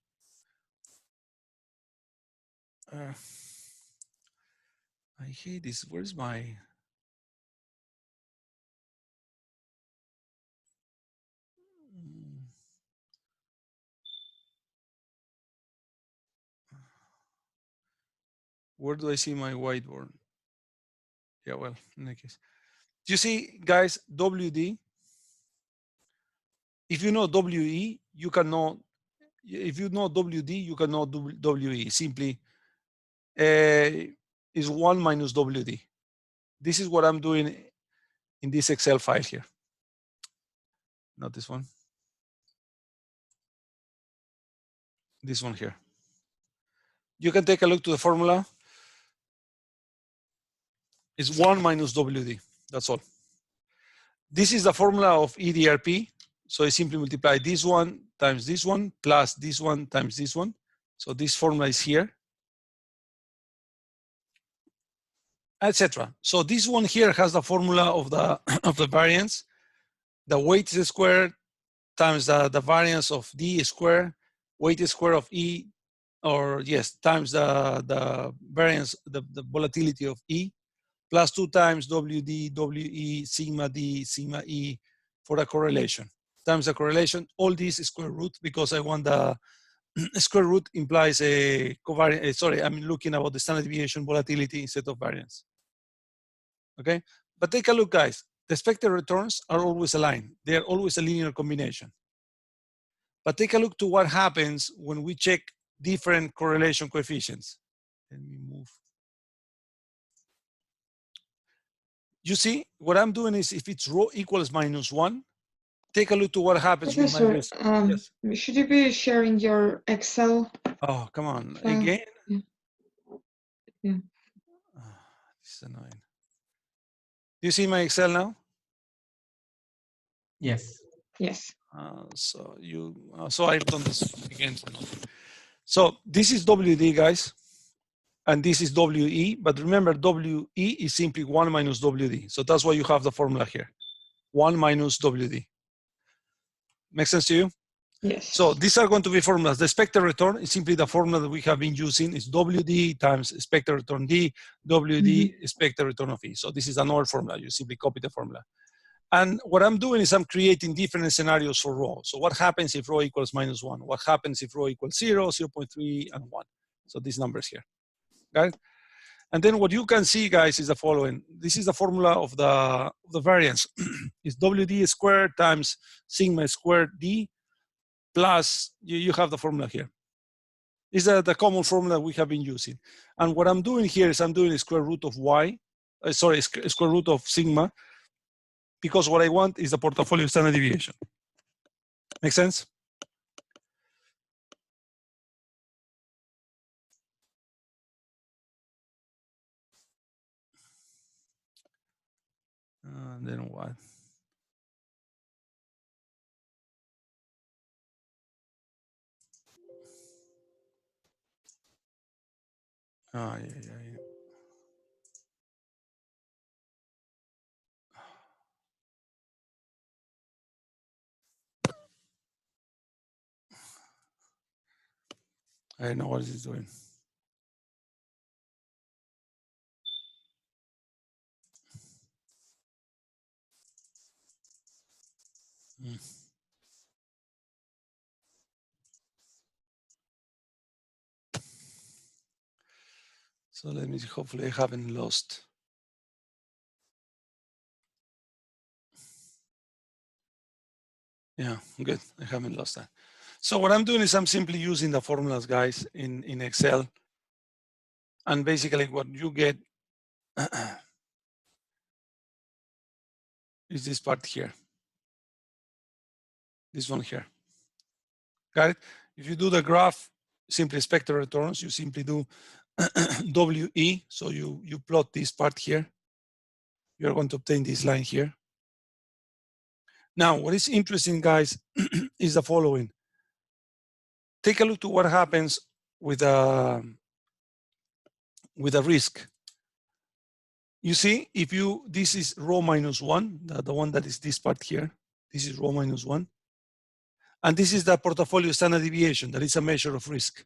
I hate this, where's my, where do I see my whiteboard? Yeah, well, in any case. Do you see, guys, WD? If you know WE, you can know, if you know WD, you can know WE. Simply is 1 minus WD. This is what I'm doing in this Excel file here. Not this one. This one here. You can take a look to the formula. It's 1 minus WD. That's all. This is the formula of EDRP. So I simply multiply this one times this one plus this one times this one. So this formula is here, etc. So this one here has the formula of the variance. the weight squared times the variance of D squared, weight square of E, or yes, times the variance, the volatility of E, plus 2 times WD, WE, sigma D, sigma E for the correlation. Times the correlation, all these square root, because I want the square root implies a covariance, sorry, I'm looking about the standard deviation volatility instead of variance. Okay, but take a look, guys. The expected returns are always aligned. They are always a linear combination. But take a look to what happens when we check different correlation coefficients. Let me move. You see, what I'm doing is if it's rho equals -1, take a look to what happens with my Professor, risk. Yes. should you be sharing your Excel? Oh, come on. file? Again? Yeah. Oh, this is annoying. Do you see my Excel now? Yes. Yes. So I've done this again. So this is WD, guys, and this is WE. But remember, WE is simply 1 minus WD. So that's why you have the formula here, 1 minus WD. Make sense to you? Yes. So these are going to be formulas. The expected return is simply the formula that we have been using. Is WD times expected return D, WD expected return of E. So this is another formula. You simply copy the formula. And what I'm doing is I'm creating different scenarios for rho. So what happens if rho equals -1? What happens if rho equals 0, 0.3, and 1? So these numbers here, got it? And then what you can see, guys, is the following. This is the formula of the variance. It's WD squared times sigma squared D plus, you have the formula here. Is the common formula we have been using. And what I'm doing here is I'm doing a square root of Y, square root of sigma, because what I want is the portfolio standard deviation. Make sense? And then what? Oh, yeah. I don't know what it's doing. So let me see, hopefully I haven't lost. Yeah, good, I haven't lost that. So what I'm doing is I'm simply using the formulas, guys, in Excel. And basically what you get is this part here. This one here. Got it? If you do the graph, simply expected returns, you simply do WE. So you plot this part here. You're going to obtain this line here. Now, what is interesting, guys, is the following. Take a look to what happens with a risk. You see, if you, this is rho -1, the one that is this part here. This is rho -1. And this is the portfolio standard deviation. That is a measure of risk.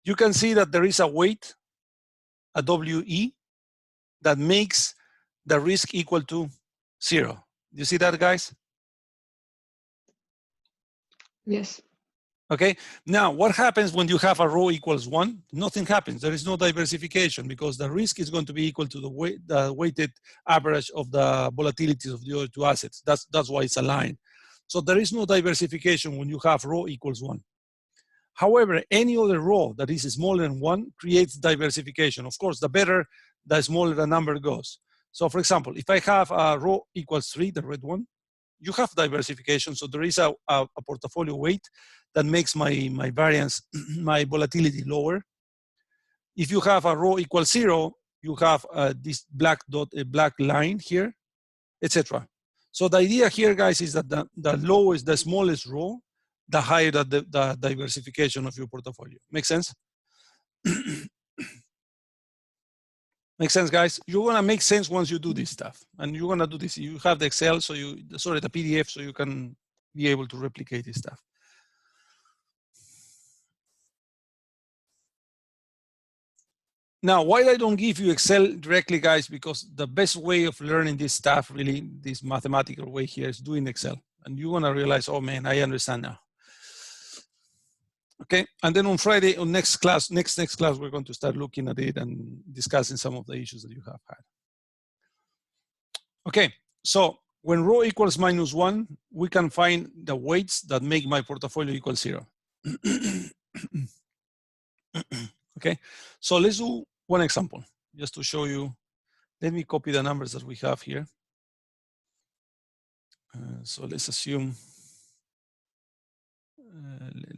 You can see that there is a weight, a WE, that makes the risk equal to 0. You see that, guys? Yes. Okay. Now, what happens when you have a rho equals 1? Nothing happens. There is no diversification because the risk is going to be equal to the weighted average of the volatilities of the other two assets. That's why it's aligned. So there is no diversification when you have rho equals 1. However, any other rho that is smaller than 1 creates diversification. Of course, the better, the smaller the number goes. So for example, if I have a rho equals 3, the red one, you have diversification. So there is a portfolio weight that makes my variance, my volatility lower. If you have a rho equals 0, you have this black dot, a black line here, etc. So the idea here, guys, is that the lowest, the smallest rho, the higher the diversification of your portfolio. Make sense? Make sense, guys? You're gonna make sense once you do this stuff, and you're gonna do this. You have the Excel, so the PDF, so you can be able to replicate this stuff. Now, why I don't give you Excel directly, guys, because the best way of learning this stuff, really, this mathematical way here, is doing Excel. And you're gonna realize, oh man, I understand now. Okay, and then on Friday, on next class, next class, we're going to start looking at it and discussing some of the issues that you have had. Okay, so when rho equals -1, we can find the weights that make my portfolio equal 0. Okay, so let's do one example just to show you. Let me copy the numbers that we have here. So let's assume,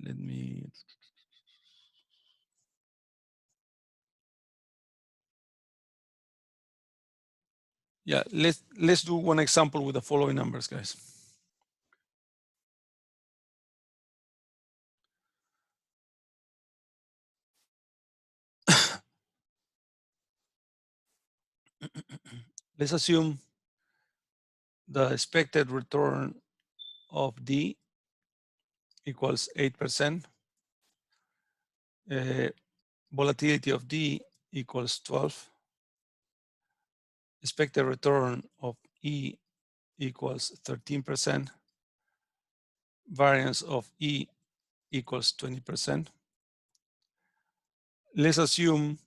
let me, yeah, let's do one example with the following numbers, guys. Let's assume the expected return of D equals 8%. Volatility of D equals 12. Expected return of E equals 13%. Variance of E equals 20%. Let's assume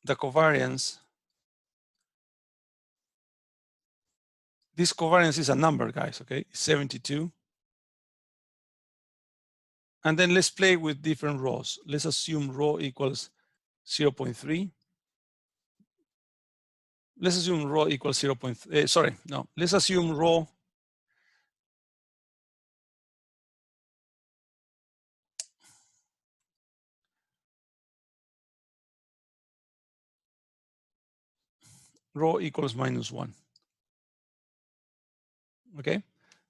the covariance. This covariance is a number, guys, okay? 72. And then let's play with different rows. Let's assume rho equals 0.3. Let's assume rho equals 0.3. Sorry, no. Let's assume rho equals -1. Okay.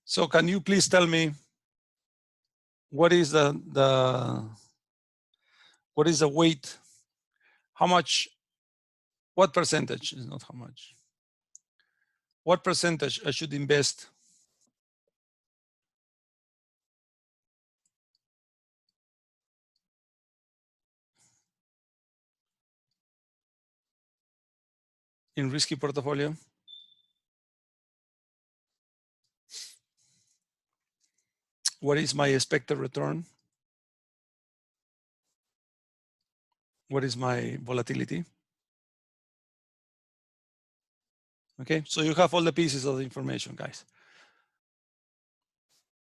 So can you please tell me what is the weight? How much? What percentage is not how much? What percentage I should invest in risky portfolio? What is my expected return? What is my volatility? Okay, so you have all the pieces of the information, guys.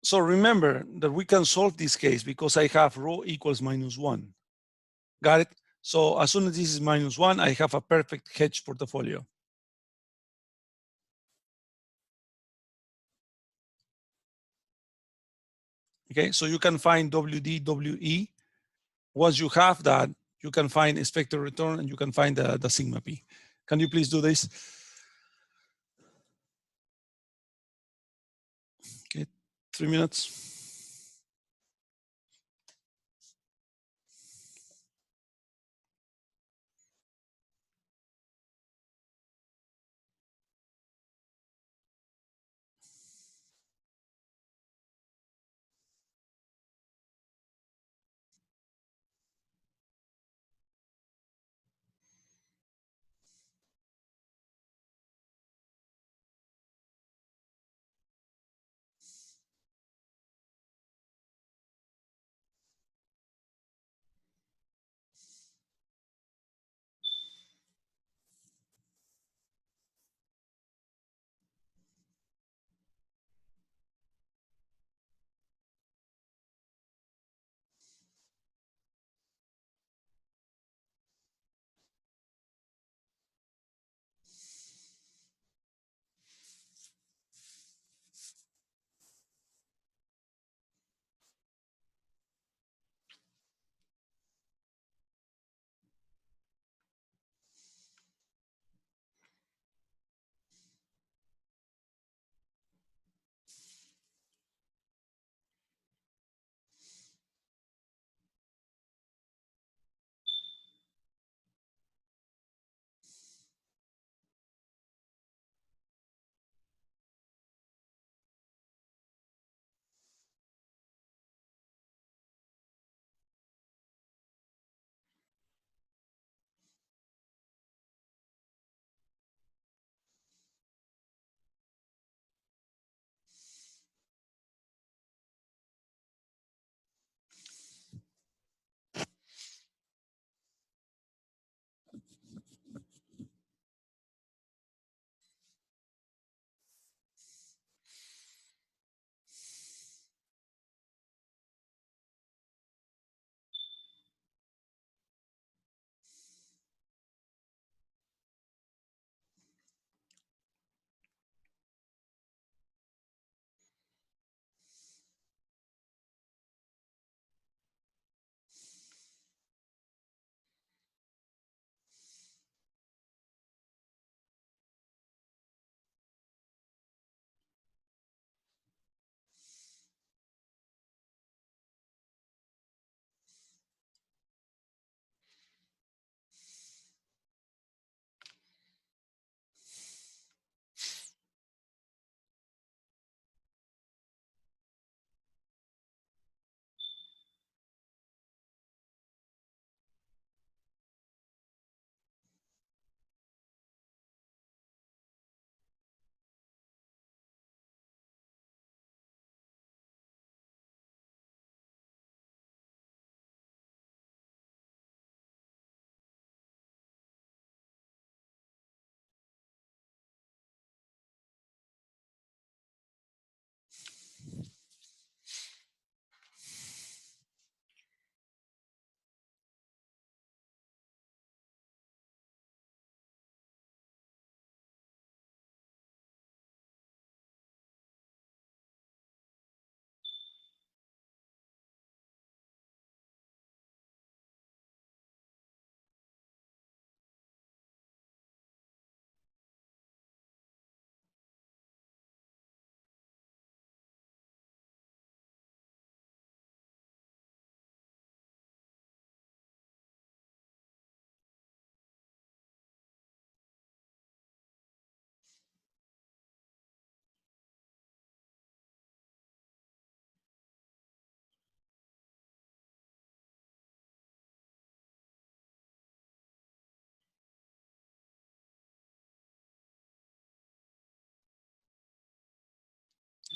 So remember that we can solve this case because I have rho equals -1. Got it? So as soon as this is -1, I have a perfect hedge portfolio. Okay, so you can find WD, WE. Once you have that, you can find expected return and you can find the sigma P. Can you please do this? Okay, 3 minutes.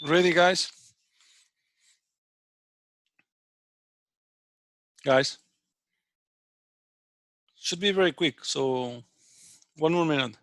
Ready, guys? Guys? Should be very quick, so 1 more minute.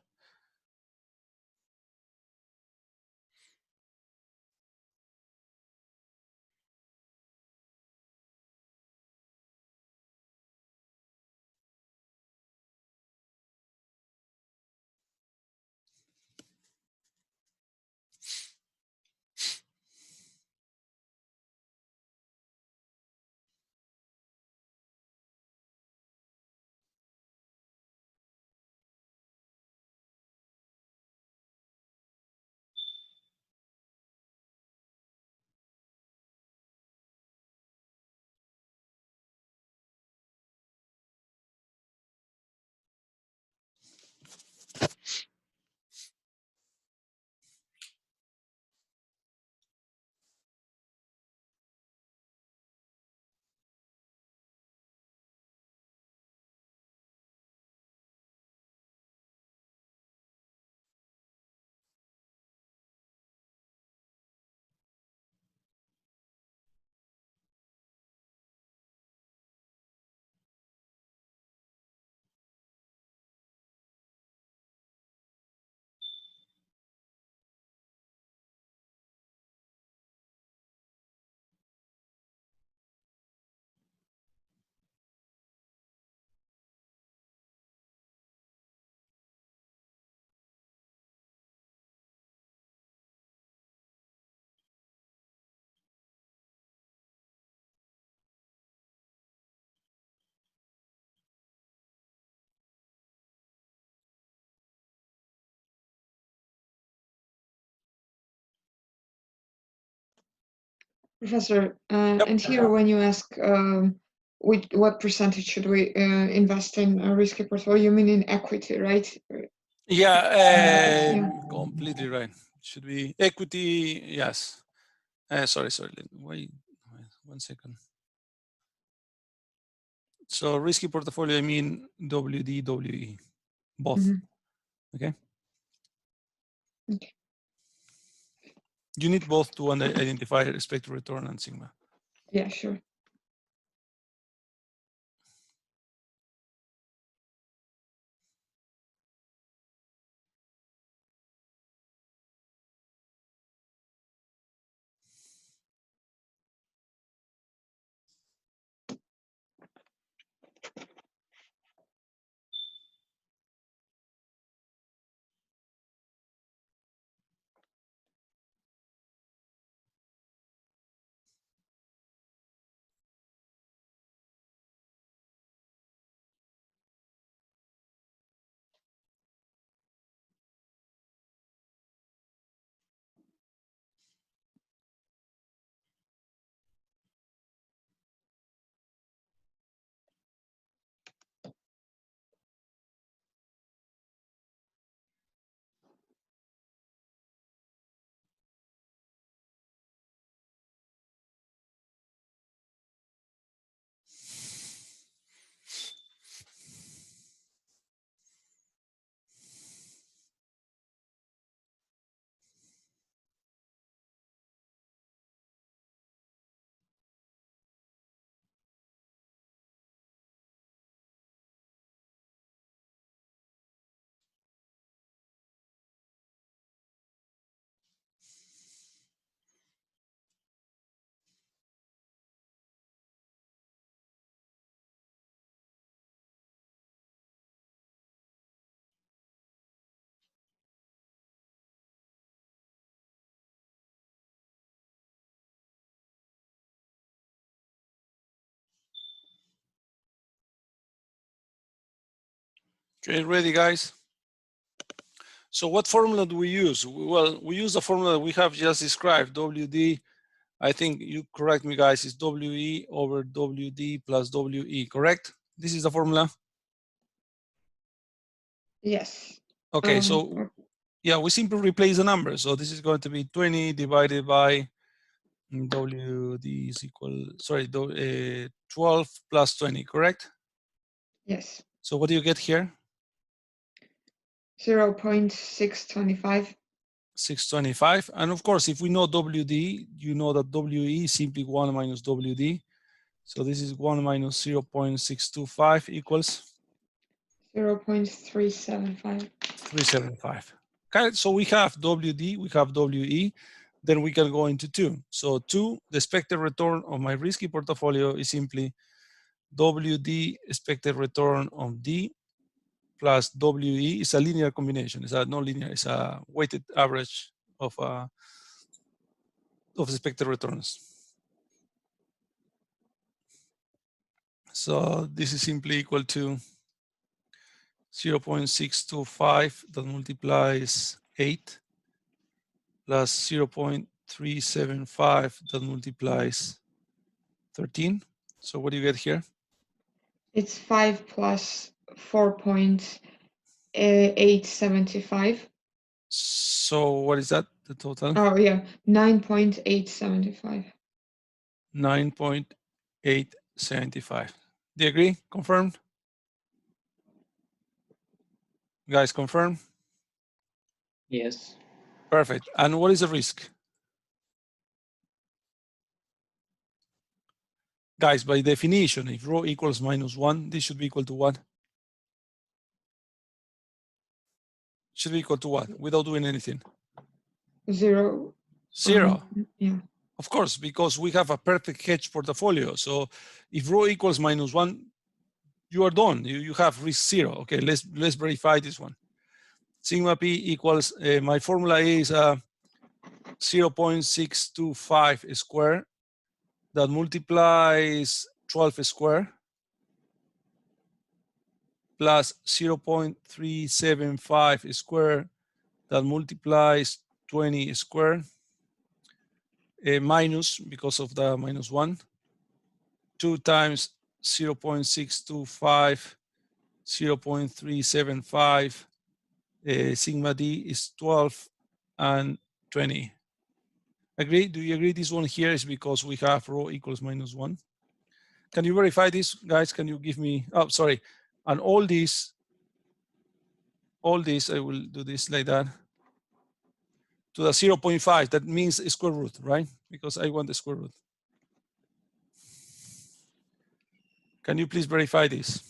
Professor, and here when you ask what percentage should we invest in a risky portfolio, you mean in equity, right? Yeah, completely right. Should be equity, yes. Sorry, wait 1 second. So risky portfolio, I mean WD, WE, both, okay? Okay. You need both to identify expected return and sigma. Yeah, sure. Okay, ready, guys? So what formula do we use? Well, we use the formula that we have just described, WD. I think you correct me, guys, is WE over WD plus WE, correct? This is the formula? Yes. Okay, so yeah, we simply replace the numbers. So this is going to be 20 divided by WD is equal, sorry, 12 plus 20, correct? Yes. So what do you get here? 0.625. 625. And of course, if we know WD, you know that WE is simply 1 minus WD. So this is 1 minus 0.625 equals 0.375. 375. Okay, so we have WD, we have WE, then we can go into 2. So 2, the expected return of my risky portfolio is simply WD expected return on D plus WE. Is a linear combination. It's a non-linear, it's a weighted average of expected returns. So this is simply equal to 0.625 that multiplies 8 plus 0.375 that multiplies 13. So what do you get here? It's 5 plus 4.875. So what is that, the total? Oh yeah, 9.875. 9.875. Do you agree? Confirmed? Guys, confirm? Yes. Perfect. And what is the risk? Guys, by definition, if rho equals -1, this should be equal to what? Should be equal to what? Without doing anything? 0. 0. Yeah. Of course, because we have a perfect hedge portfolio. So if rho equals -1, you are done. You have risk 0. Okay, let's verify this one. Sigma P equals, my formula is 0.625 square that multiplies 12 square plus 0.375 square that multiplies 20 square minus, because of the -1, 2 times 0.625, 0.375, sigma D is 12 and 20. Agree? Do you agree this one here is because we have rho equals -1? Can you verify this, guys? Can you give me, oh, sorry. And all this, I will do this like that. To the 0.5, that means a square root, right? Because I want the square root. Can you please verify this?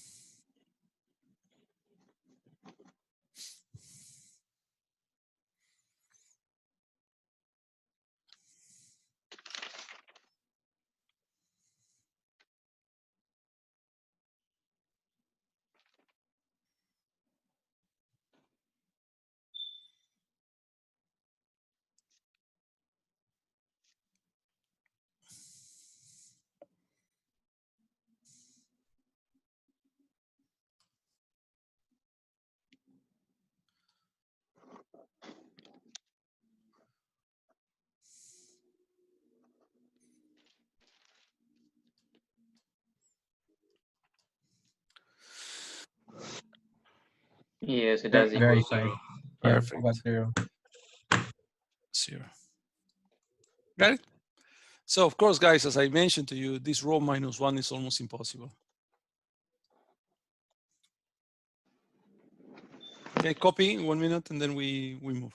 Yes, it does equal Verified. 0. Yeah, Perfect. got 0. 0. Got it? So of course, guys, as I mentioned to you, this rho -1 is almost impossible. Okay, copy 1 minute and then we move.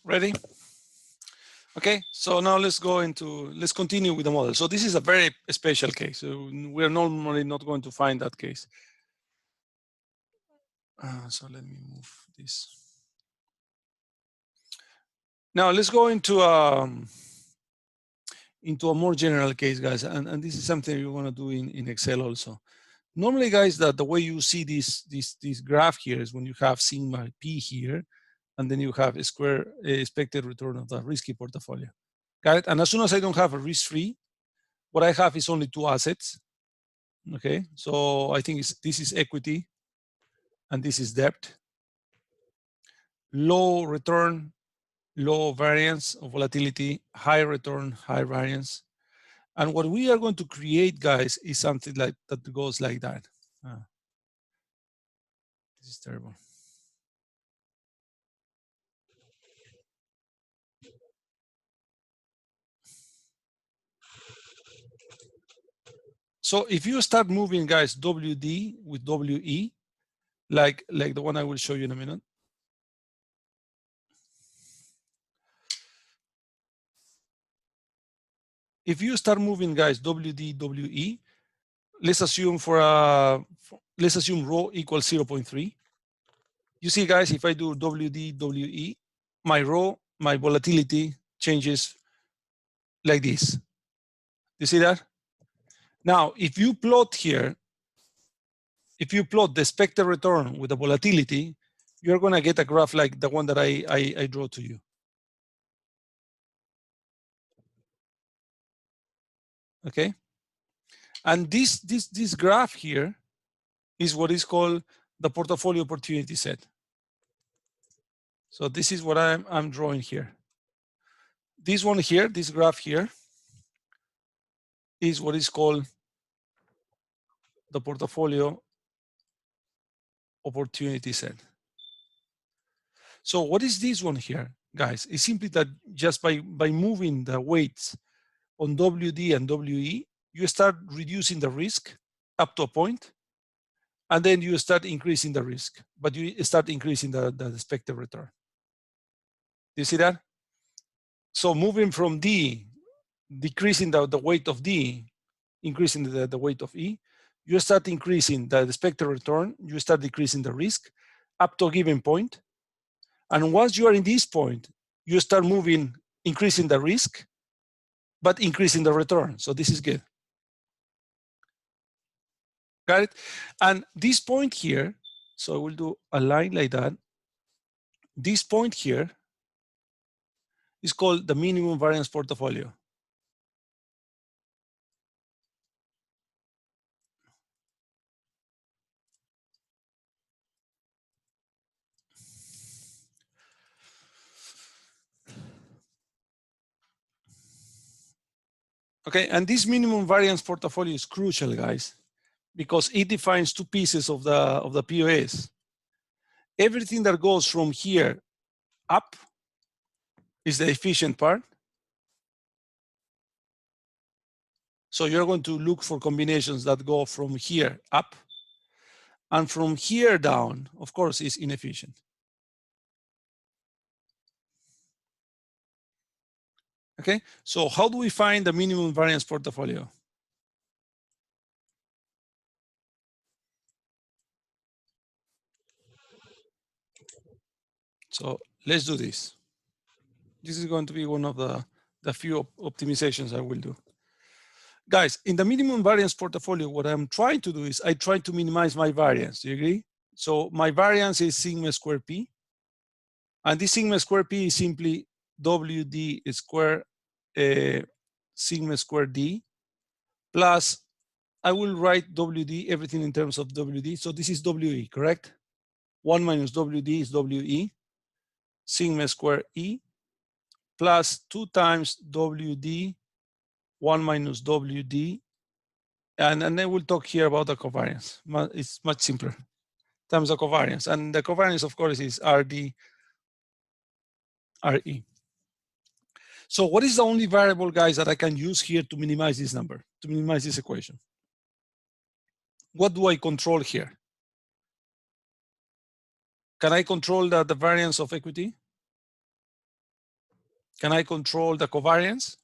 Ready? Okay, so now let's continue with the model. So this is a very special case. So we're normally not going to find that case. So let me move this. Now let's go into a more general case, guys. And this is something you're going to do in Excel also. Normally, guys, the way you see this graph here is when you have sigma p here, and then you have a square expected return of the risky portfolio. Got it? And as soon as I don't have a risk-free, what I have is only two assets. Okay, so I think this is equity, and this is debt. Low return, low variance of volatility, high return, high variance. And what we are going to create, guys, is something like that goes like that. This is terrible. So if you start moving, guys, WD with WE, like the one I will show you in a minute. If you start moving, guys, WD, WE, let's assume let's assume rho equals 0.3. You see, guys, if I do WD, WE, my rho, my volatility changes like this. You see that? Now, if you plot here, if you plot the expected return with the volatility, you're going to get a graph like the one that I draw to you. Okay? And this graph here is what is called the portfolio opportunity set. So this is what I'm drawing here. This one here, this graph here, is what is called the portfolio opportunity set. So what is this one here, guys? It's simply that just by moving the weights on WD and WE, you start reducing the risk up to a point, and then you start increasing the risk, but you start increasing the expected return. Do you see that? So moving from D, decreasing the weight of D, increasing the weight of E, you start increasing the expected return, you start decreasing the risk up to a given point. And once you are in this point, you start moving, increasing the risk, but increasing the return. So this is good. Got it? And this point here, so I will do a line like that. This point here is called the minimum variance portfolio. Okay, and this minimum variance portfolio is crucial, guys, because it defines two pieces of the POS. Everything that goes from here up is the efficient part. So you're going to look for combinations that go from here up, and from here down, of course, is inefficient. Okay, so how do we find the minimum variance portfolio? So let's do this. This is going to be one of the few optimizations I will do. Guys, in the minimum variance portfolio, what I'm trying to do is I try to minimize my variance. Do you agree? So my variance is sigma square P. And this sigma square P is simply WD square sigma square D plus, I will write WD, everything in terms of WD. So this is WE, correct? 1 minus WD is WE, sigma square E, plus 2 times WD, 1 minus WD, and then we'll talk here about the covariance. It's much simpler, times the covariance. And the covariance, of course, is RD, RE. So what is the only variable, guys, that I can use here to minimize this number, to minimize this equation? What do I control here? Can I control the variance of equity? Can I control the covariance?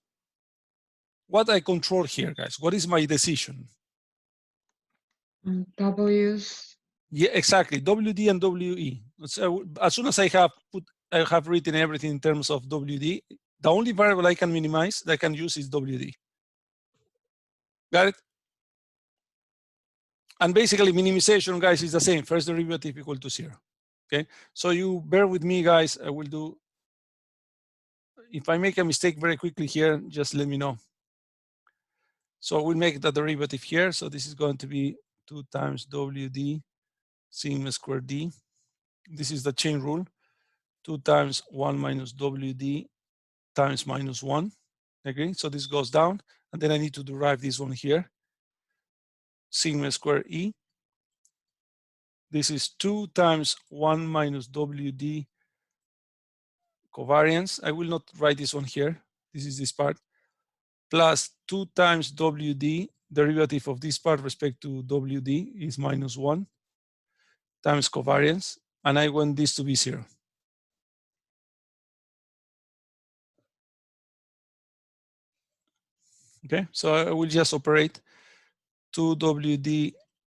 What I control here, guys? What is my decision? W's. Yeah, exactly. WD and WE. So as soon as I have written everything in terms of WD, the only variable I can minimize that I can use is WD. Got it? And basically minimization, guys, is the same. First derivative equal to 0. Okay. So you bear with me, guys. I will do. If I make a mistake very quickly here, just let me know. So we'll make the derivative here. So this is going to be 2 times WD sigma squared D. This is the chain rule. 2 times 1 minus WD times minus 1. Okay, so this goes down. And then I need to derive this one here. Sigma squared E. This is 2 times 1 minus WD covariance. I will not write this one here. This is this part. Plus 2 times WD, derivative of this part respect to WD is minus 1 times covariance. And I want this to be 0. Okay, so I will just operate 2WD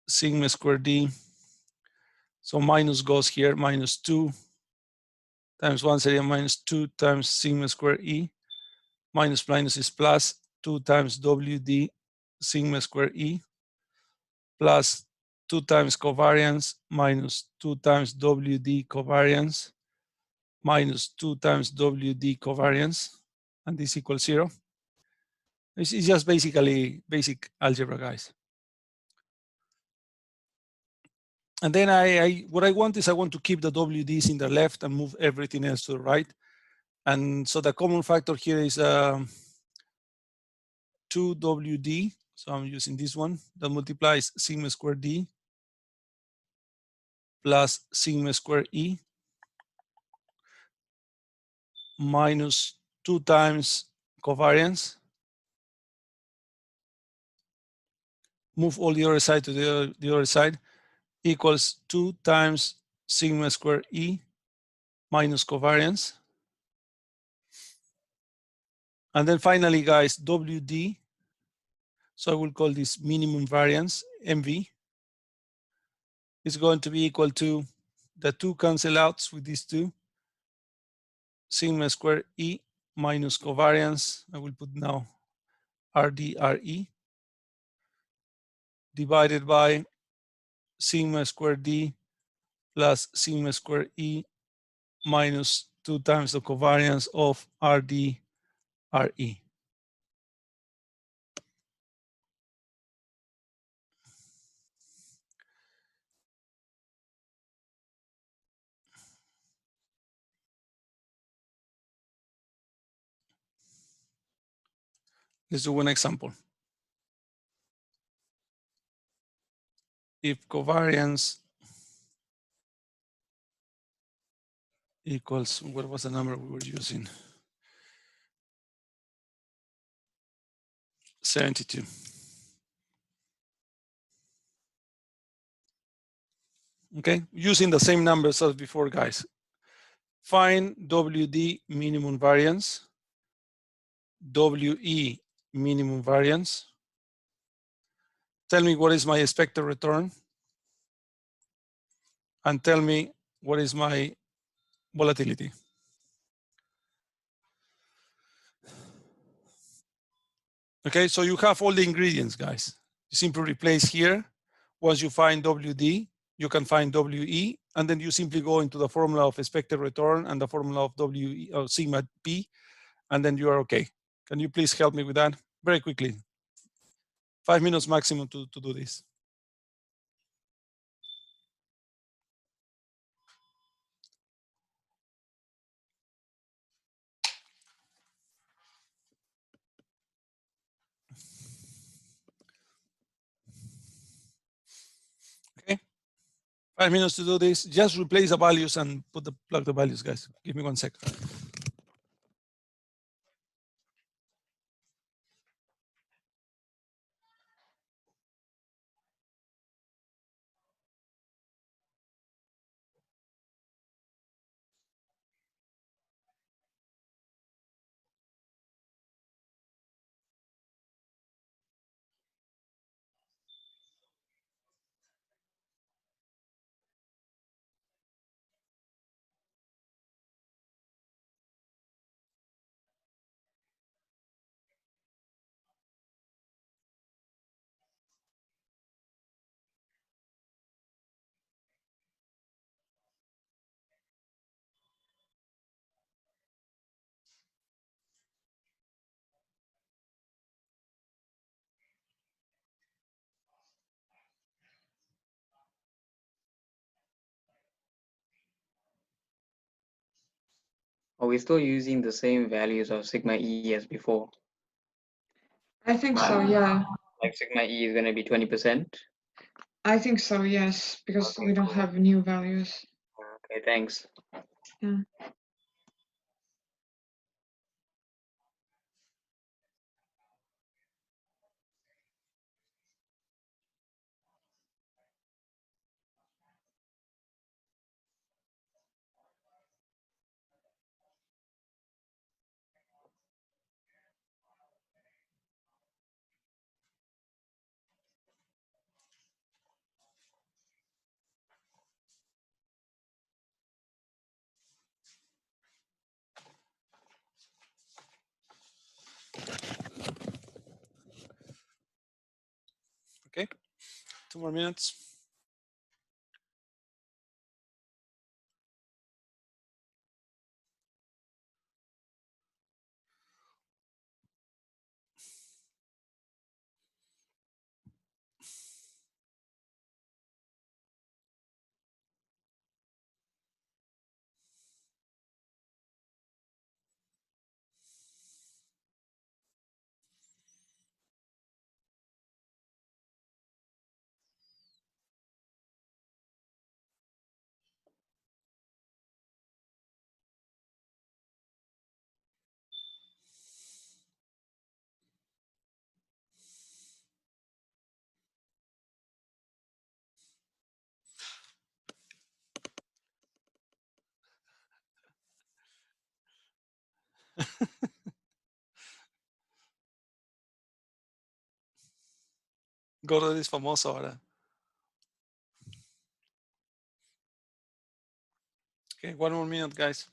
sigma squared D. So minus goes here, minus 2 times 1 sería minus 2 times sigma squared E. Minus minus is plus 2 times WD sigma squared E. Plus 2 times covariance minus 2 times WD covariance minus 2 times WD covariance. And this equals 0. It's just basically basic algebra, guys. And then what I want is I want to keep the WDs in the left and move everything else to the right. And so the common factor here is 2WD. So I'm using this one that multiplies sigma squared D plus sigma squared E minus 2 times covariance. Move all the other side to the other side equals 2 times sigma squared E minus covariance. And then finally, guys, WD. So I will call this minimum variance, MV, is going to be equal to the 2 cancel outs with these 2, sigma squared E minus covariance. I will put now RDRE divided by sigma squared D plus sigma squared E minus 2 times the covariance of RDRE. Let's do one example. If covariance equals, what was the number we were using? 72. Okay, using the same numbers as before, guys. Find WD minimum variance, WE minimum variance. Tell me what is my expected return, and tell me what is my volatility. Okay, so you have all the ingredients, guys. You simply replace here. Once you find WD, you can find WE, and then you simply go into the formula of expected return and the formula of WE or sigma P, and then you are okay. Can you please help me with that very quickly? 5 minutes maximum to do this. Okay, 5 minutes to do this. Just replace the values and plug the values, guys. Give me 1 second. Are we still using the same values of sigma E as before? I think so, yeah. Like sigma E is going to be 20%? I think so, yes, because Okay, we don't cool. have new values. Okay, thanks. Yeah. Okay, 2 more minutes. Gordo es famoso ahora. Okay, 1 more minute, guys.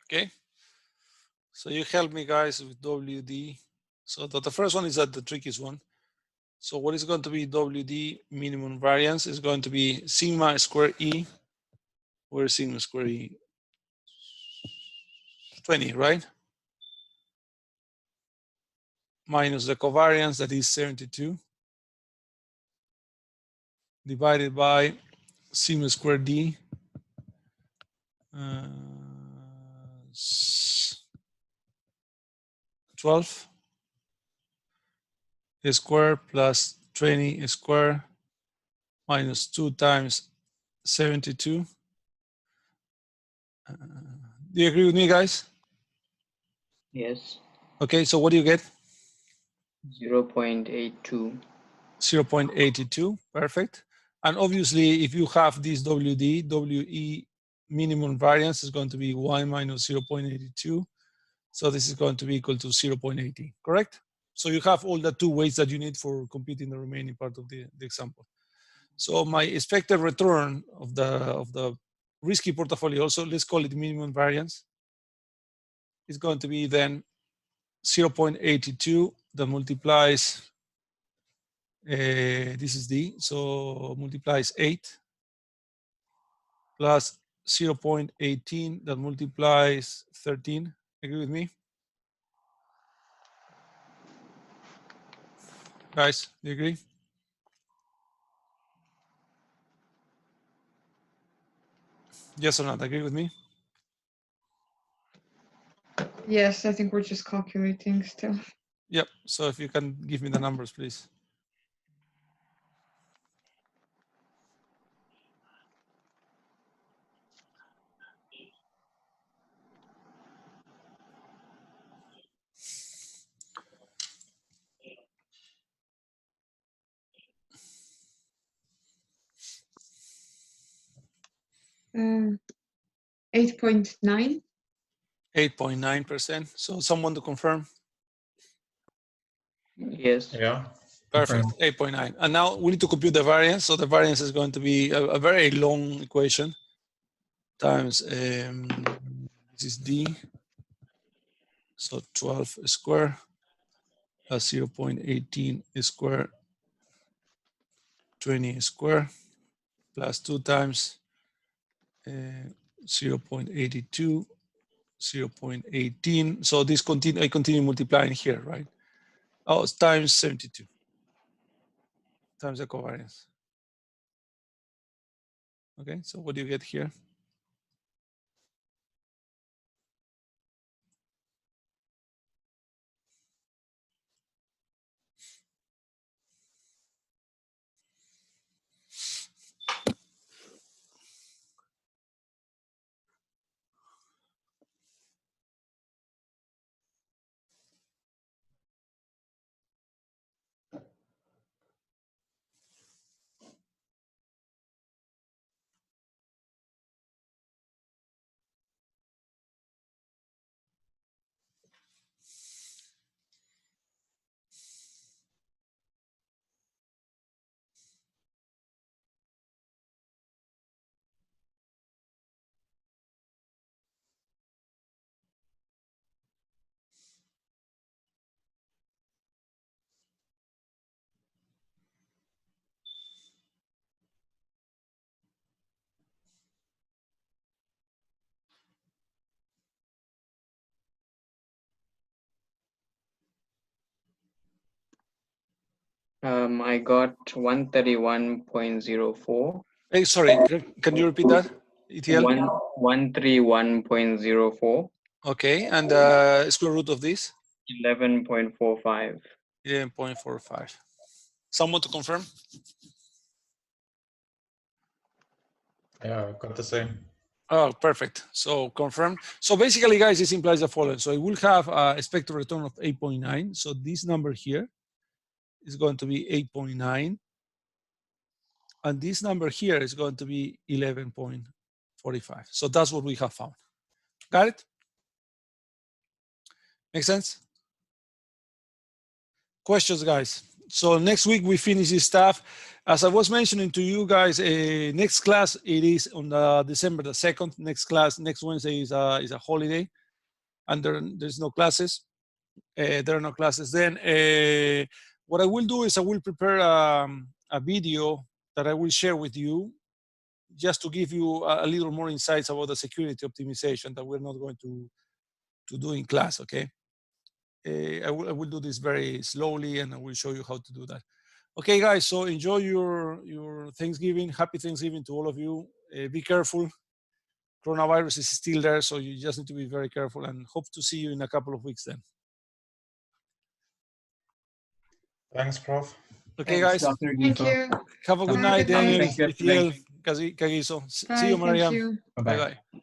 Okay, so you help me, guys, with WD. So the first one is the trickiest one. So what is going to be WD minimum variance is going to be sigma square E. Where is sigma square E? 20, right? Minus the covariance, that is 72, divided by sigma square D. 12 square plus 20 square minus 2 times 72. Do you agree with me, guys? Yes. Okay, so what do you get? 0.82. 0.82, perfect. And obviously, if you have this WD, WE minimum variance is going to be 1 minus 0.82. So this is going to be equal to 0.80, correct? So you have all the 2 ways that you need for computing the remaining part of the example. So my expected return of the risky portfolio, also let's call it minimum variance, is going to be then 0.82 that multiplies, this is D, so multiplies 8 plus 0.18 that multiplies 13. Agree with me? Guys, do you agree? Yes or not? Agree with me? Yes, I think we're just calculating still. Yep. So if you can give me the numbers, please. Uh, 8.9. 8.9%. So someone to confirm? Yes. Yeah. Perfect, Confirm. 8.9. And now we need to compute the variance. So the variance is going to be a very long equation times, this is D. So 12 square plus 0.18 square, 20 square plus 2 times 0.82, 0.18. So this I continue multiplying here, right? Oh, it's times 72 times the covariance. Okay, so what do you get here? I got 131.04. Hey, sorry, can you repeat that? ETL? 131.04. Okay, and square root of this? 11.45. 11.45. Someone to confirm? Yeah, got the same. Oh, perfect. So confirm. So basically, guys, this implies the following. So it will have a expected return of 8.9. So this number here is going to be 8.9. And this number here is going to be 11.45. So that's what we have found. Got it? Make sense? Questions, guys? So next week we finish this stuff. As I was mentioning to you guys, next class, it is on December the 2nd. Next class, next Wednesday is a holiday. And there's no classes. There are no classes then. What I will do is I will prepare a video that I will share with you just to give you a little more insights about the security optimization that we're not going to do in class, okay? I will do this very slowly and I will show you how to do that. Okay, guys, so enjoy your Thanksgiving. Happy Thanksgiving to all of you. Be careful. Coronavirus is still there, so you just need to be very careful and hope to see you in a couple of weeks then. Thanks, Prof. Okay, Thanks, guys. Dr. Thank Giso. you. Have a good Have a night, good night. Daniel, Thank you. ETL, Cagiso. See Bye. you, Thank Mariam. you. Bye-bye. Bye-bye.